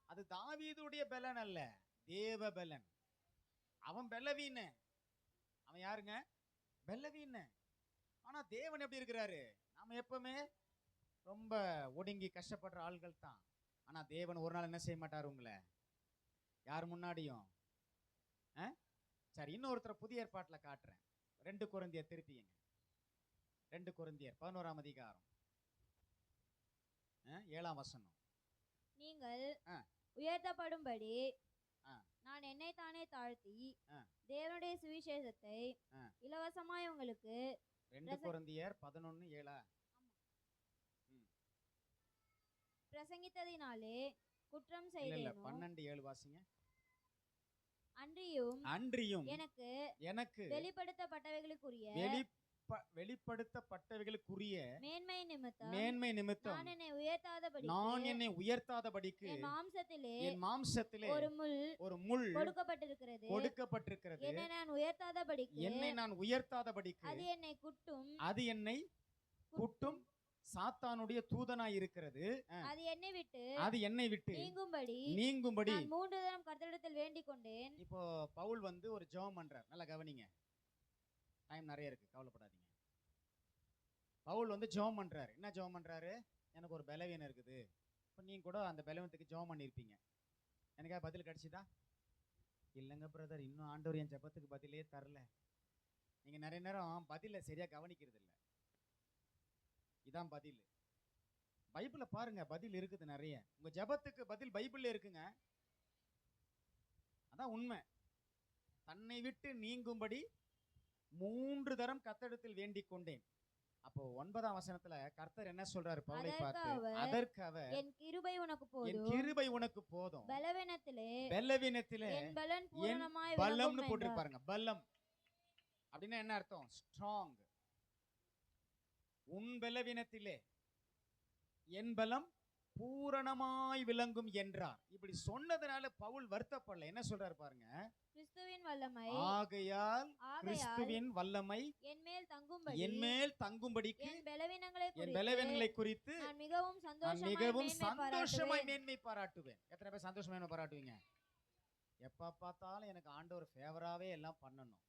அது தாவீதுடைய பலன் அல்ல, தேவ பலன். அவன் பலவீன, அவன் யாருங்க, பலவீன. ஆனா தேவன் எப்படி இருக்கிறாரு, நாம எப்பவுமே ரொம்ப ஒடுங்கி கஷ்டப்படுற ஆள்கள் தான். ஆனா தேவன் ஒரு நாள் என்ன செய்ய மாட்டார் உங்களை யார் முன்னாடியும். சரி, இன்னொருத்தர புதிய ஏற்பாட்டுல காட்டுறேன். 2 கொரிந்தியர் திருப்பிங்க. 2 கொரிந்தியர் 11ஆம் அதிகாரம் 7ஆம் வசனம். நீங்கள் உயர்த்தப்படும்படி நான் என்னை தானே தாழ்த்தி தேவனுடைய சுவிசேஷத்தை இலவசமாய் உங்களுக்கு 2 கொரிந்தியர் 11:7 பிரசங்கித்ததினாலே குற்றம் செய்தேனோ. 12:7 வாசிங்க. அன்றியும் எனக்கு வெளிப்படுத்தப்பட்டவைகளுக்குரிய மேன்மை நிமித்தம் நான் என்னை உயர்த்தாதபடிக்கு என் மாம்சத்திலே ஒரு முள் கொடுக்கப்பட்டிருக்கிறது. என்னை நான் உயர்த்தாதபடிக்கு அது என்னை குட்டும் சாத்தானுடைய தூதனாய் இருக்கிறது. அது என்னை விட்டு நீங்கும்படி 3 தரம் கர்த்தரிடத்தில் வேண்டிக் கொண்டேன். இப்போ பவுல் வந்து ஒரு ஜெபம் பண்றார். நல்லா கவனிங்க, டைம் நிறைய இருக்கு, கவலைப்படாதீங்க. பவுல் வந்து ஜெபம் பண்றாரு. என்ன ஜெபம் பண்றாரு, எனக்கு ஒரு பலவீனம் இருக்குது. இப்போ நீங்க கூட அந்த பலவீனத்துக்கு ஜெபம் பண்ணியிருப்பீங்க. எனக்கா பதில் கிடைச்சிதா? இல்லைங்க பிரதர், இன்னும் ஆண்டவர் என் ஜெபத்துக்கு பதிலே தரல. நீங்க நிறைய நேரம் பதில சரியா கவனிக்கிறது இல்லை. இதான் பதில். பைபிளை பாருங்க, பதில் இருக்குது நிறைய. உங்க ஜெபத்துக்கு பதில் பைபிள்ல இருக்குங்க. அதான் உண்மை. தன்னை விட்டு நீங்கும்படி 3 தரம் கர்த்தரிடத்தில் வேண்டிக் கொண்டேன். அப்போ 9ஆம் வசனத்துல கர்த்தர் என்ன சொல்றாரு பவுலை பார்த்து, அதற்கு அவர் என் கிருபை உனக்கு போதும், பலவீனத்திலே என் பலம்னு போட்டிருப்பாருங்க. பலம் அப்படின்னா என்ன அர்த்தம், ஸ்ட்ராங். உன் பலவீனத்திலே என் பலம் பூரணமாய் விளங்கும் என்றார். இப்படி சொன்னதுனால பவுல் வருத்தப்படல. என்ன சொல்றாரு பாருங்க, கிறிஸ்துவின் வல்லமை ஆகையால் கிறிஸ்துவின் வல்லமை என் மேல் தங்கும்படிக்கு என் பலவீனங்களை குறித்து நான் மிகவும் சந்தோஷமாய் மேன்மை பாராட்டுவேன். எத்தனை பேர் சந்தோஷமா மேன்மை பாராட்டுவீங்க? எப்ப பார்த்தாலும் எனக்கு ஆண்டவர் ஃபேவராவே எல்லாம் பண்ணணும்,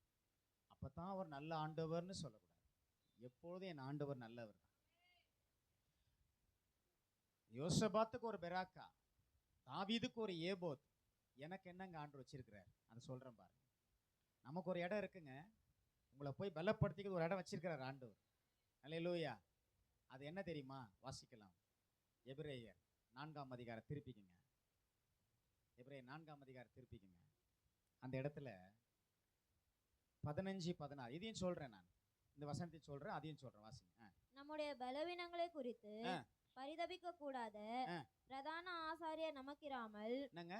அப்பதான் அவர் நல்ல ஆண்டவர்னு சொல்லக்கூடாது. எப்பொழுதும் என் ஆண்டவர் நல்லவர் தான். யோசபாத்துக்கு ஒரு பெராக்கா, தாவீதுக்கு ஒரு ஏபோத், எனக்கு என்னங்க ஆண்டு வச்சிருக்கிறார் அதை சொல்றேன் பாருங்க. நமக்கு ஒரு இடம் இருக்குங்க, உங்களை போய் பலப்படுத்திக்க ஒரு இடம் வச்சிருக்கிறார் ஆண்டவர். அல்லேலூயா. அது என்ன தெரியுமா? வாசிக்கலாம். எபிரேயர் 4ஆம் அதிகாரம் திருப்பிக்குங்க. எபிரேயர் 4ஆம் அதிகாரம் திருப்பிக்குங்க. அந்த இடத்துல 15-16 இதையும் சொல்றேன், நான் இந்த வசனத்தையும் சொல்றேன், அதையும் சொல்றேன். வாசிங்க. நம்முடைய பலவீனங்களை குறித்து பரிதபிக்க கூடாத பிரதான ஆசாரியர் நமக்கிராமல். என்னங்க,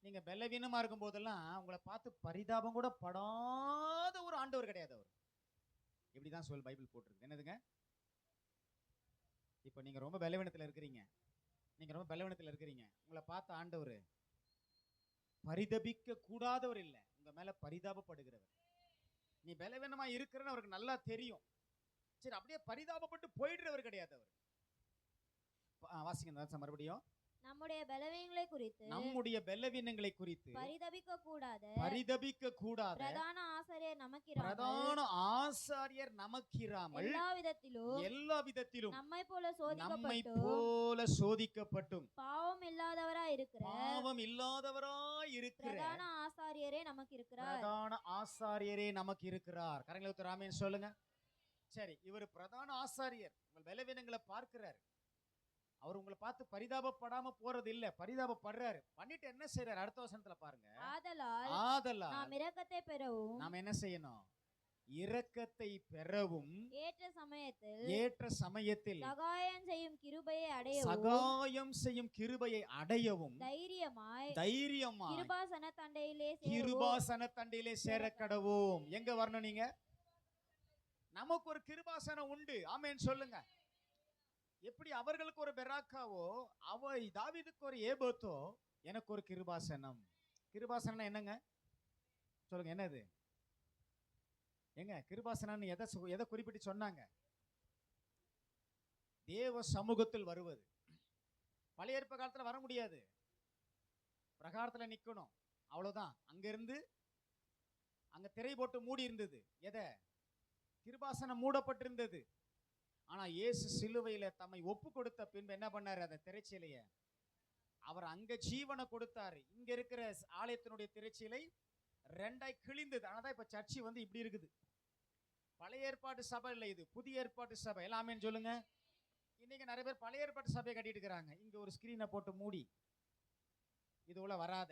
நீங்க பலவீனமா இருக்கும் போதெல்லாம் உங்களை பார்த்து பரிதாபம் கூட படாத ஒரு ஆண்டவர் கிடையாது. அவர் இப்படிதான் சொல் பைபிள் போட்டிருக்கு. என்னதுங்க, இப்ப நீங்க ரொம்ப பலவீனத்துல இருக்கிறீங்க, உங்களை பார்த்த ஆண்டவர் பரிதபிக்க கூடாதவர் இல்லை, உங்க மேல பரிதாபப்படுகிறவர். நீ பலவீனமா இருக்கிறன்னு அவருக்கு நல்லா தெரியும். சரி, அப்படியே பரிதாபப்பட்டு போயிடுறவர் கிடையாது அவர். வாசிங்க மறுபடியும். நம்முடைய பலவீனங்களை குறித்து பரிதபிக்க கூடாத பிரதான ஆசாரியர் நமக்கிராமல் எல்லா விதத்திலும் நம்மை போல சோதிக்கப்பட்டும் பாவம் இல்லாதவராய் இருக்கிற பிரதான ஆசாரியரே நமக்கு இருக்கிறார். கரங்களை ஊத்து ஆமென் சொல்லுங்க. சரி, இவர் பிரதான ஆசாரியர், உங்கள் பலவீனங்களை பார்க்கிறார். அவர் உங்களை பார்த்து பரிதாபப்படாம போறது இல்ல, பரிதாபப்படுறாரு. பண்ணிட்டு என்ன செய்யறாரு? அடுத்த வசனத்துல பாருங்க. ஆதலால் நாம் இரக்கத்தை பெறவும், நாம் என்ன செய்யணும்? இரக்கத்தை பெறவும் ஏற்ற சமயத்தில் சகாயம் செய்யும் கிருபையை அடையவும் தைரியமாய் கிருபாசன தண்டையிலே சேர கடவோம். எங்க வரணும் நீங்க? நமக்கு ஒரு கிருபாசனம் உண்டு. ஆமென் சொல்லுங்க. எப்படி அவர்களுக்கு ஒரு பெராக்காவோ, தாவீதுக்கு ஒரு ஏபோத்தோ, எனக்கு ஒரு கிருபாசனம். கிருபாசனம் என்னங்க சொல்லுங்க, என்னது? எங்க கிருபாசனம் எதை குறிப்பிட்டு சொன்னாங்க? தேவ சமூகத்தில் வருவது. பழைய ஏற்ப காலத்துல வர முடியாது, பிரகாரத்துல நிக்கணும், அவ்வளவுதான். அங்கிருந்து அங்க திரை போட்டு மூடி இருந்தது. எதை? கிருபாசனம் மூடப்பட்டிருந்தது. ஆனா இயேசு சிலுவையில தம்மை ஒப்பு கொடுத்த பின்பு என்ன பண்ணாரு? அந்த திரைச்சீலைய அவர் அங்க ஜீவனை கொடுத்தாரு. இங்க இருக்கிற ஆலயத்தினுடைய திரைச்சீலை ரெண்டாய் கிழிந்தது. ஆனாதான் இப்ப சர்ச்சை இப்படி இருக்குது. பழைய ஏற்பாட்டு சபை இல்லை, இது புதிய ஏற்பாட்டு சபை. எல்லாமே சொல்லுங்க. இன்னைக்கு நிறைய பேர் பழைய ஏற்பாட்டு சபையை கட்டிட்டு இருக்கிறாங்க. இங்க ஒரு ஸ்கிரீனை போட்டு மூடி இது உள்ள வராத,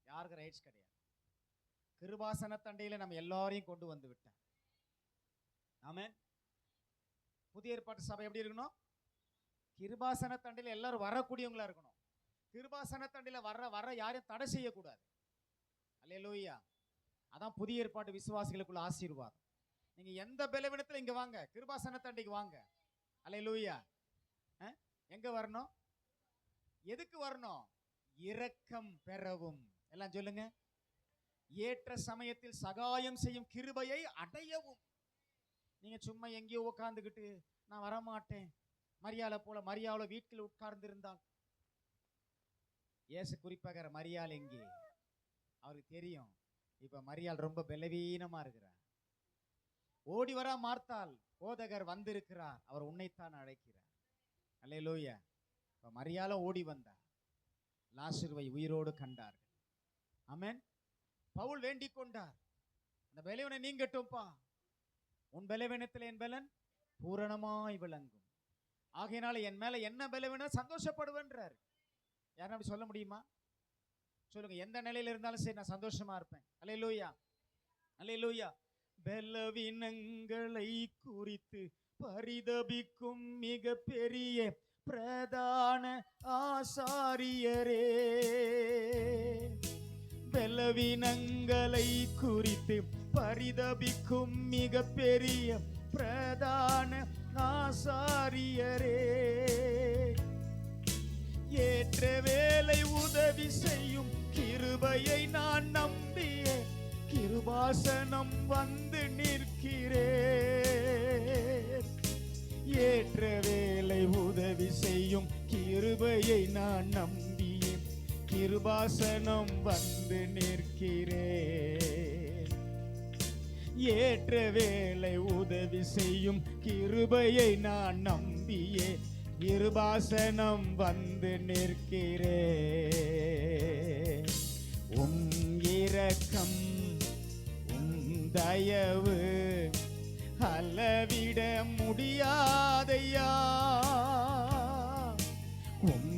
யாருக்கு ரைட்ஸ் கிடையாது. கிருபாசன தண்டையில நம்ம எல்லாரையும் கொண்டு வந்து விட்டார். ஆமென். புதிய ஏற்பாட்டு சபை எப்படி இருக்கணும்? கிருபாசன தண்டையில எல்லாரும் வரக்கூடியவங்களா இருக்கணும். கிருபாசன தண்டையில வர யாரையும் தடை செய்யக்கூடாது. அல்லேலூயா. அதான் புதிய ஏற்பாட்டு விசுவாசிகளுக்குள்ள ஆசீர்வாதம். நீங்க எந்த பலவீனத்துல இங்க வாங்க, கிருபாசன தண்டைக்கு வாங்க. அல்லேலூயா. எங்க வரணும்? எதுக்கு வரணும்? இரக்கம் பெறவும். எல்லாம் சொல்லுங்க. ஏற்ற சமயத்தில் சகாயம் செய்யும் கிருபையை அடையவும். நீங்க சும்மா எங்கேயோ உட்கார்ந்துக்கிட்டு நான் வரமாட்டேன், மரியாதை போல மரியாதை வீட்டில் உட்கார்ந்து இருந்தால், இயேசு குறிப்பாக மரியாள் எங்கே? அவருக்கு தெரியும் இப்ப மரியாள் ரொம்ப பலவீனமா இருக்கிறார். ஓடி வரா மார்த்தாள், போதகர் வந்திருக்கிறார், அவர் உன்னைத்தான் அழைக்கிறார். அல்லேலூயா. இப்ப மரியாள ஓடி வந்தார், லாசருவை உயிரோடு கண்டார்கள். ஆமென். பவுல் வேண்டிக் கொண்டார், அந்த பலவீனம் நீங்கட்டும்பா, உன் பலவீனத்தில் என் பலன் பூரணமாய் விளங்கும். ஆகையினால என் மேல என்ன பலவீனம் சந்தோஷப்படுவேன்றார். யாரும் அப்படி சொல்ல முடியுமா? சொல்லுங்க. எந்த நிலையில இருந்தாலும் சரி, நான் சந்தோஷமா இருப்பேன். அல்லேலூயா, அல்லேலூயா. பலவீனங்களை குறித்து பரிதபிக்கும் மிக பெரிய பிரதான ஆசாரியரே, பலவீனங்களை குறித்து பரிதபிக்கும் மிக பெரிய பிரதான ஆசாரியரே, ஏற்ற வேலை உதவி செய்யும் கிருபையை நான் நம்பிய கிருபாசனம் வந்து நிற்கிறேன். ஏற்ற வேலை உதவி செய்யும் கிருபையை நான் நம்பிய கிருபாசனம் வந்து நிற்கிறேன். ஏற்ற வேலை உதவி செய்யும் கிருபையை நான் நம்பியே கிருபாசனம் வந்து நிற்கிறே. உம் இரக்கம் உம் தயவு அளவிட முடியாதையா. உம்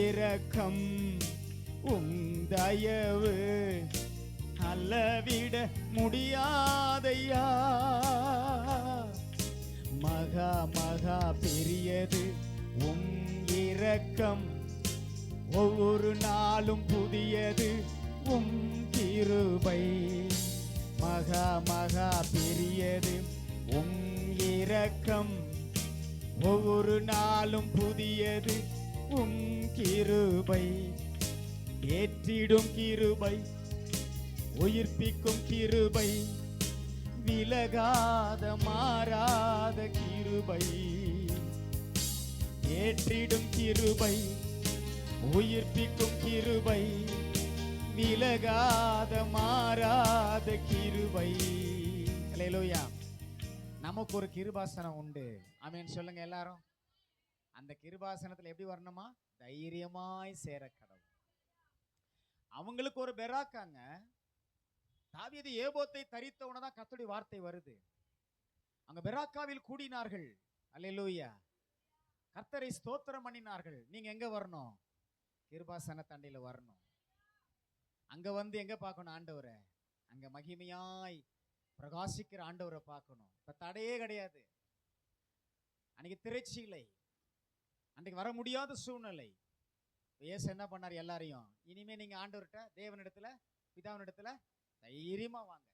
இரக்கம் உம் தயவு அளவிட முடியாதையா. மகா மகா பெரியது உம் இரக்கம், ஒவ்வொரு நாளும் புதியது உம் கிருபை. மகா மகா பெரியது உம் இரக்கம், ஒவ்வொரு நாளும் புதியது உம் கிருபை. ஏற்றிடும் கிருபை, உயிர்ப்பிக்கும் கிருபை, விலகாத மாறாத கிருபை. ஏற்றிடும் கிருபை, உயிர்ப்பிக்கும் கிருபை, விலகாத மாறாத கிருபை. அல்லேலூயா. நமக்கு ஒரு கிருபாசனம் உண்டு. ஆமென் சொல்லுங்க எல்லாரும். அந்த கிருபாசனத்துல எப்படி வரணுமா? தைரியமாய் சேர கடவுள். அவங்களுக்கு ஒரு பெராக்காங்க. தாவீது ஏபோத்தை தரித்தவன தான் கர்த்தருடைய வார்த்தை வருது. அங்க பெராக்காவில் கூடினார்கள். அல்லேலூயா. கர்த்தரை ஸ்தோத்திரம் பண்ணினார்கள். நீங்க எங்க வரணும்? கிருபாசன தண்டையில வரணும். அங்க வந்து எங்க பார்க்கணும்? ஆண்டவரை அங்க மகிமையாய் பிரகாசிக்கிற ஆண்டவரை பார்க்கணும். இப்ப தடையே கிடையாது. அன்னைக்கு திரைச்சீலை, அன்றைக்கு வர முடியாத சூழ்நிலை. இயேசு என்ன பண்ணார்? எல்லாரையும் இனிமே நீங்க ஆண்டவர்கிட்ட, தேவனிடத்துல, பிதாவினிடத்துல தைரியமா வாங்க.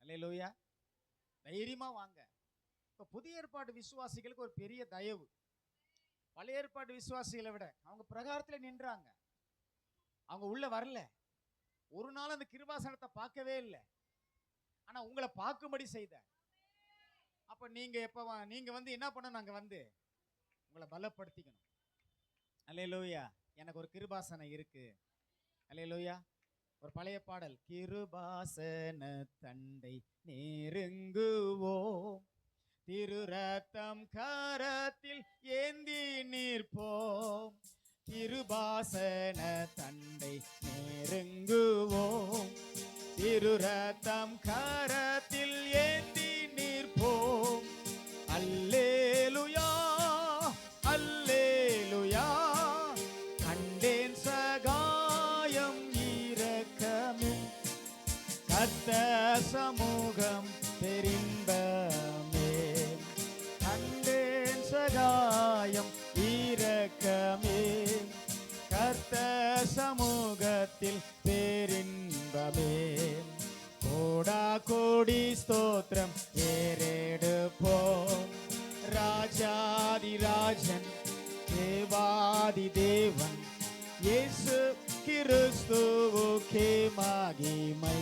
அல்லேலூயா. தைரியமா வாங்க. இப்ப புதிய ஏற்பாடு விசுவாசிகளுக்கு ஒரு பெரிய தயவு. பழைய ஏற்பாடு விசுவாசிகளை விட அவங்க பிரகாரத்துல நின்றாங்க. அவங்க உள்ள வரல. ஒரு நாள் அந்த கிருபாசனத்தை பார்க்கவே இல்லை. ஆனா உங்களை பார்க்கும்படி செய்த. அப்ப நீங்க எப்ப நீங்க வந்து என்ன பண்ண? நாங்க வந்து உங்களை பலப்படுத்திக்கணும். அல்லேலூயா. எனக்கு ஒரு கிருபாசனம் இருக்கு. அல்லேலூயா. ஒரு பழைய பாடல், கிருபாசன தண்டை நெருங்குவோம், திரு ரத்தம் கரத்தில் ஏந்தி நிற்போம். கிருபாசன தண்டை நெருங்குவோம், திரு ரத்தம் கரத்தில் ஏந்தி நிற்போம். அல்லேலூயா அல்லேலூயா. கண்டேன் சகாயம் இரக்கமே, கர்த்தர் சமூகம் பெரின்பமே. கண்டேன் சகாயம் இரக்கமே, கர்த்தர் சமூகத்தில் பேரின்பமே. கோடா கோடி ஸ்தோத்திரம் ஏறெடுப்போம். ராஜாதி ராஜன், தேவாதி தேவன், இயேசு கிறிஸ்துவுக்கே மகிமை.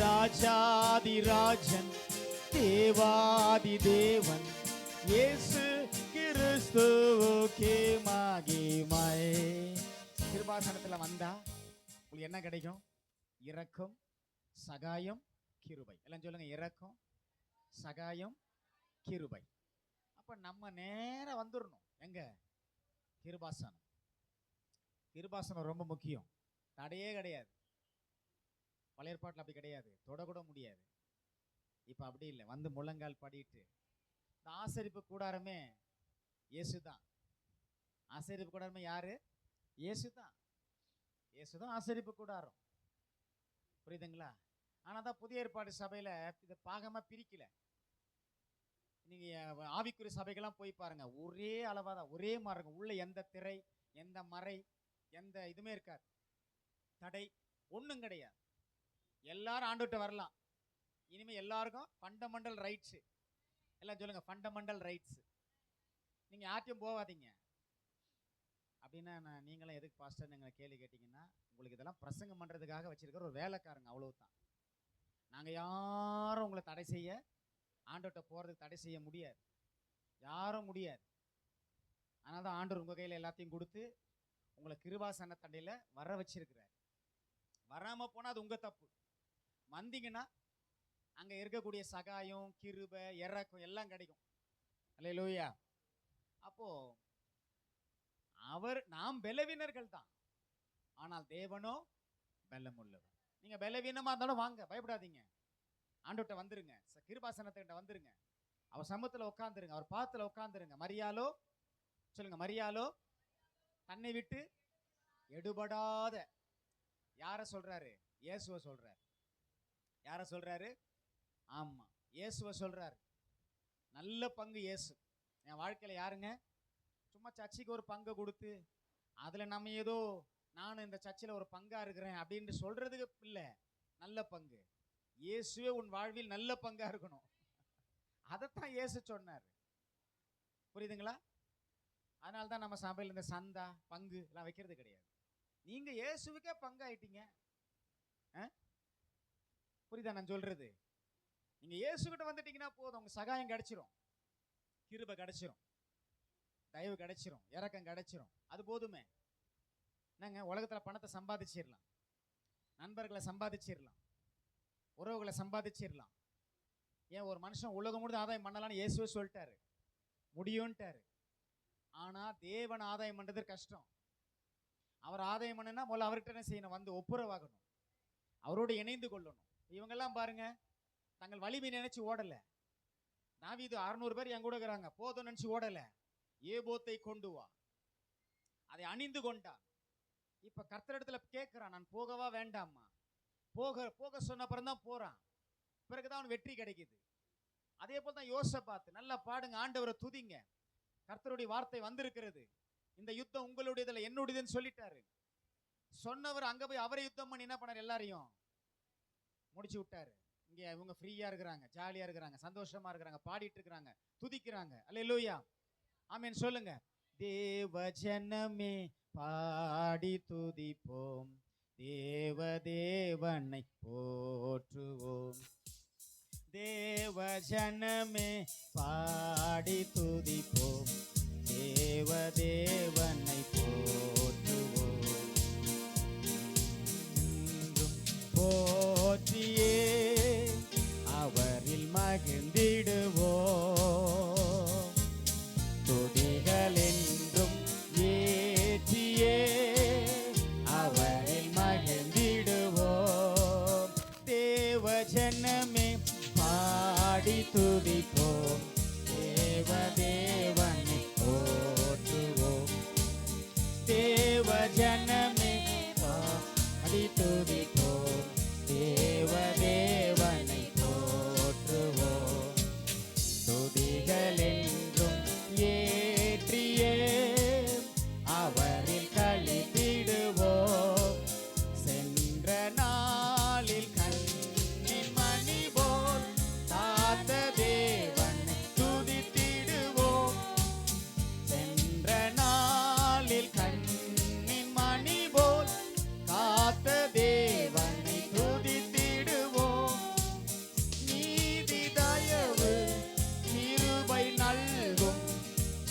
ராஜாதி ராஜன், தேவாதி தேவன், இயேசு கிறிஸ்துவுக்கே மகிமை. கிருபாசனத்துல வந்தா உங்களுக்கு என்ன கிடைக்கும்? இரக்கம், சகாயம், கிருபை. எல்லாம் சொல்லுங்க, இரக்கம், சகாயம், கிருபை. அப்ப நம்ம நேரா வந்துடணும். எங்க? கிருபாசனம். கிருபாசனம் ரொம்ப முக்கியம். தடையே கிடையாது. பழைய ஏற்பாட்டில் அப்படி கிடையாது. தொடக்கூட முடியாது. இப்ப அப்படி இல்லை. வந்து முழங்கால் படிட்டு, இந்த ஆசரிப்பு கூடாரமே இயேசுதான். ஆசரிப்பு கூடாரமே யாரு? இயேசுதான். இயேசுதான் ஆசரிப்பு கூடாரம். புரியுதுங்களா? ஆனா தான் புதிய ஏற்பாடு சபையில இதை பாகமா பிரிக்கல. நீங்க ஆவிக்குரிய சபைக்கெல்லாம் போய் பாருங்க, ஒரே அளவா தான், ஒரே மாதிரி இருக்கும். உள்ள எந்த திரை, எந்த மறை, எந்த இதுமே இருக்காது. தடை ஒண்ணும் கிடையாது. எல்லாரும் ஆண்டுகிட்ட வரலாம். இனிமே எல்லாருக்கும் ஃபண்டமெண்டல் ரைட்ஸ். எல்லாம் சொல்லுங்க, ஃபண்டமெண்டல் ரைட்ஸ். நீங்க யார்ட்டையும் போகாதீங்க. அப்படின்னா நீங்களும் எதுக்கு பாஸ்டர் எங்களை கேள்வி கேட்டீங்கன்னா, உங்களுக்கு இதெல்லாம் பிரசங்கம் பண்றதுக்காக வச்சிருக்கிற ஒரு வேலைக்காரங்க, அவ்வளவுதான். நாங்க யாரும் உங்களை தடை செய்ய, ஆண்டவர்கிட்ட போறதுக்கு தடை செய்ய முடியாது. யாரும் முடியாது. அதனால தான் ஆண்டவர் உங்க கையில எல்லாத்தையும் கொடுத்து உங்களை கிருபாசன தண்டையில வர வச்சிருக்கிறார். வராம போனா அது உங்க தப்பு. வந்தீங்கன்னா அங்க இருக்கக்கூடிய சகாயம், கிருபை, இரக்கம் எல்லாம் கிடைக்கும். அல்லேலூயா. அப்போ நாம் பலவீனர்கள் தான், ஆனால் தேவனோ பலம் உள்ளவர். நீங்க பலவீனமா இருந்தாலும் வாங்க, பயப்படாதீங்க. ஆண்டவர்ட்ட வந்துருங்க, கிருபாசனத்துக்கிட்ட வந்துருங்க, அவர் சமூகத்துல உட்கார்ந்துருங்க, அவர் பாதத்துல உட்கார்ந்துருங்க. மரியாளோ சொல்லுங்க, மரியாளோ தன்னை விட்டு எடுபடாத, யார சொல்றாரு? இயேசுவ சொல்றாரு. யார சொல்றாரு? ஆமா, இயேசுவ சொல்றாரு. நல்ல பங்கு இயேசு. என் வாழ்க்கையில யாருங்க சும்மா சர்ச்சைக்கு ஒரு பங்கை கொடுத்து அதுல நம்ம ஏதோ நானும் இந்த சர்ச்சில் ஒரு பங்கா இருக்கிறேன் அப்படின்னு சொல்றதுக்கு இல்லை. நல்ல பங்கு இயேசுவே உன் வாழ்வில் நல்ல பங்கா இருக்கணும். அதைத்தான் இயேசு சொன்னார். புரியுதுங்களா? அதனால்தான் நம்ம சபையில் இந்த சந்தா பங்கு எல்லாம் வைக்கிறது கிடையாது. நீங்க இயேசுவுக்கே பங்காயிட்டீங்க. புரியுதா நான் சொல்றது? நீங்க இயேசுகிட்ட வந்துட்டீங்கன்னா போதும், உங்க சகாயம் கிடைச்சிரும், கிருபை கிடைச்சிரும், தயவு கிடைச்சிரும், இரக்கம் கிடைச்சிரும். அது போதுமே. என்னங்க, உலகத்துல பணத்தை சம்பாதிச்சிடலாம், நண்பர்களை சம்பாதிச்சிடலாம், உறவுகளை சம்பாதிச்சிடலாம். ஏன் ஒரு மனுஷன் உலகம் முழுது ஆதாயம் பண்ணலான்னு இயேசுவே சொல்லிட்டாரு, முடியும்ட்டாரு. ஆனா தேவன் ஆதாயம் பண்றது கஷ்டம். அவர் ஆதாயம் பண்ணுனா முதல்ல அவர்கிட்ட என்ன செய்யணும்? வந்து ஒப்புரவாகணும், அவரோடு இணைந்து கொள்ளணும். இவங்கெல்லாம் பாருங்க, தங்கள் வலிமை நினைச்சு ஓடல. தாவீது 600 பேர் என் கூட இருக்கிறாங்க, போதும் நினைச்சு ஓடல. ஏபோத்தை கொண்டு வா, அதை அணிந்து கொண்டான். இப்ப கர்த்தரிடத்துல கேட்கிறான், நான் போகவா வேண்டாமா? போக சொன்ன அப்புறம் தான் போறான், பிறகுதான் அவன் வெற்றி கிடைக்குது. அதே போல தான் யோசபாத். நல்லா பாடுங்க, ஆண்டவரை துதிங்க. கர்த்தருடைய வார்த்தை வந்திருக்கிறது, இந்த யுத்தம் உங்களுடையதுல என்னுடையதுன்னு சொல்லிட்டாரு. சொன்னவர் அங்க போய் அவரை யுத்தம் பண்ணி என்ன பண்ணார்? எல்லாரையும் முடிச்சு விட்டாரு. இங்க இவங்க ஃப்ரீயா இருக்கிறாங்க, ஜாலியா இருக்கிறாங்க, சந்தோஷமா இருக்கிறாங்க, பாடிட்டு இருக்கிறாங்க, துதிக்கிறாங்க. அல்லேலூயா, ஆமென் சொல்லுங்க. தேவ ஜனமே பாடி துதிப்போம், தேவ தேவனை போற்றுவோம். தேவ ஜனமே பாடி துதிப்போம், தேவ தேவனை போற்றுவோம். போற்றியே அவரில் மகிழ்ந்திடுவோம், துதிகள் என்றும் ஏற்றியே அவரில் மகிழ்ந்திடுவோம். தேவ ஜனமே பாடி துதிப்போம், தேவ தேவனை போற்றுவோம். தேவ ஜனமே பாடி துதிப்போம், தேவ தேவனை போற்றுவோம். துதிகள் என்றும் ஏற்றியே அவரில் களித்திடுவோம். சென்ற நாளில் கண்ணின் மணி போல் காத்த தேவனை துதித்திடுவோம். சென்ற நாளில் கண்ணின் மணி போல் காத்த தேவனை துதித்திடுவோம். நீதி தயவு கிருபை நல்கும்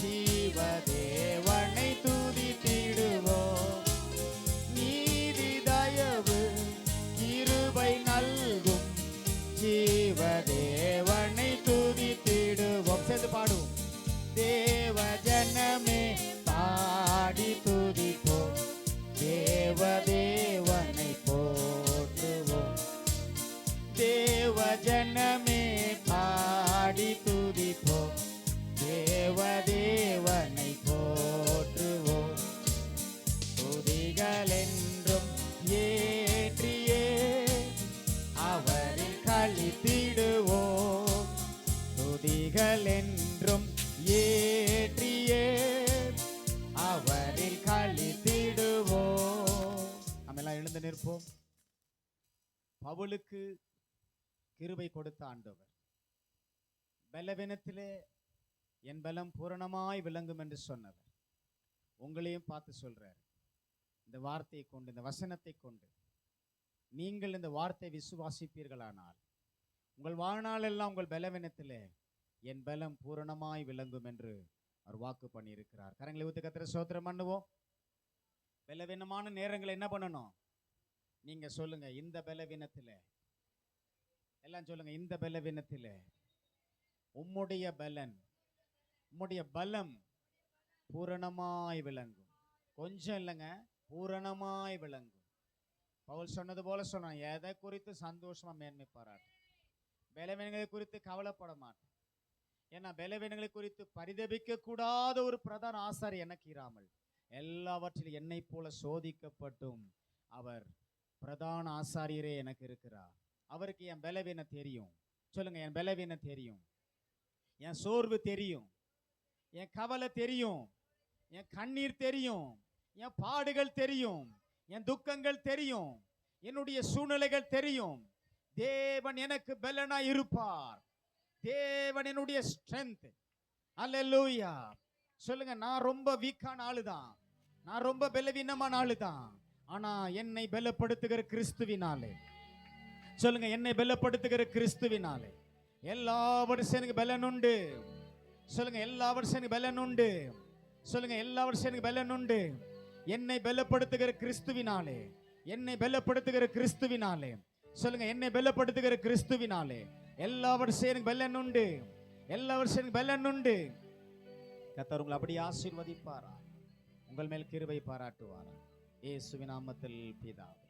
ஜீவ தேவனை துதித்திடுவோம். நீதி தயவு கிருபை நல்கும் ஜீவ தேவனை துதித்திடுவோம். சேர்ந்து பாடுவோம். தேவ ஜனமே பாடி துதிப்போம், தேவ தேவனை போற்றுவோம். தேவ ஜனமே பாடி துதிப்போம், தேவ தேவனை போற்றுவோம். துதிகள் என்றும் ஏற்றியே அவரில் களித்திடுவோம். துதிகள் என்றும் ஏற்றியே அவரில் களித்திடுவோம். நம்ம எல்லாம் எழுந்து நிற்போம். பவுலுக்கு கிருபை கொடுத்த ஆண்டவர், பலவீனத்திலே என் பலம் பூரணமாய் விளங்கும் என்று சொன்னவர், உங்களையும் பார்த்து சொல்றார். இந்த வார்த்தையை கொண்டு, இந்த வசனத்தை கொண்டு நீங்கள் இந்த வார்த்தை விசுவாசிப்பீர்களானால் உங்கள் வாழ்நாள் எல்லாம் உங்கள் பலவீனத்திலே என் பலம் பூரணமாய் விளங்கும் என்று அவர் வாக்கு பண்ணியிருக்கிறார். கரங்களை ஊத்து கர்த்தரை ஸ்தோத்திரம் பண்ணுவோம். பலவீனமான நேரங்களை என்ன பண்ணணும்? நீங்க சொல்லுங்க, இந்த பலவீனத்திலே, எல்லாம் சொல்லுங்க, இந்த பலவீனத்திலே உம்முடைய பலன், உம்முடைய பலம் பூரணமாய் விளங்கும். கொஞ்சம் இல்லைங்க, பூரணமாய் விளங்கும். பவுல் சொன்னது போல சொன்னான், எதை குறித்து சந்தோஷமா மேன்மை பாராட்டு, பலவீனங்களை குறித்து கவலைப்பட மாட்டேன். ஏன்னா பலவீனங்களை குறித்து பரிதபிக்க கூடாத ஒரு பிரதான ஆசாரி எனக்கு இராமல் எல்லாவற்றிலும் என்னை போல சோதிக்கப்பட்டும் அவர் பிரதான ஆசாரியரே எனக்கு இருக்கிறார். அவருக்கு என் பலவீனம் தெரியும். சொல்லுங்க, என் பலவீனம் தெரியும், என் சோர்வு தெரியும், என் கவலை தெரியும், என் கண்ணீர் தெரியும், என் பாடுகள் தெரியும், என் துக்கங்கள் தெரியும், என்னுடைய சூழ்நிலைகள் தெரியும். தேவன் எனக்கு பலனா இருப்பார். தேவன் என்னுடைய ஸ்ட்ரென்த். அல்லேலூயா. சொல்லுங்க, நான் ரொம்ப வீக்கான ஆளுதான், நான் ரொம்ப பலவீனமான ஆளுதான். ஆனா என்னை பலப்படுத்துகிற கிறிஸ்துவினாலே, சொல்லுங்க, என்னை பலப்படுத்துகிற கிறிஸ்துவினாலே எல்லா வருஷம் எனக்கு பலன் உண்டு. சொல்லுங்க, எல்லா வருஷம் எனக்கு பலன் உண்டு. சொல்லுங்க, எல்லா வருஷம் எனக்கு பலன் உண்டு. என்னை பலப்படுத்துகிற கிறிஸ்துவினாலே, என்னை பலப்படுத்துகிற கிறிஸ்துவினாலே. சொல்லுங்க, என்னை பலப்படுத்துகிற கிறிஸ்துவினாலே எல்லா வருஷம் எனக்கு பலன் உண்டு. எல்லா வருஷம் எனக்கு பலன் உண்டு. கர்த்தர் உங்களை அப்படி ஆசீர்வதிப்பாரா, உங்கள் மேல் கிருபை பாராட்டுவாரா. இயேசுவின் நாமத்தில் பிதாவே.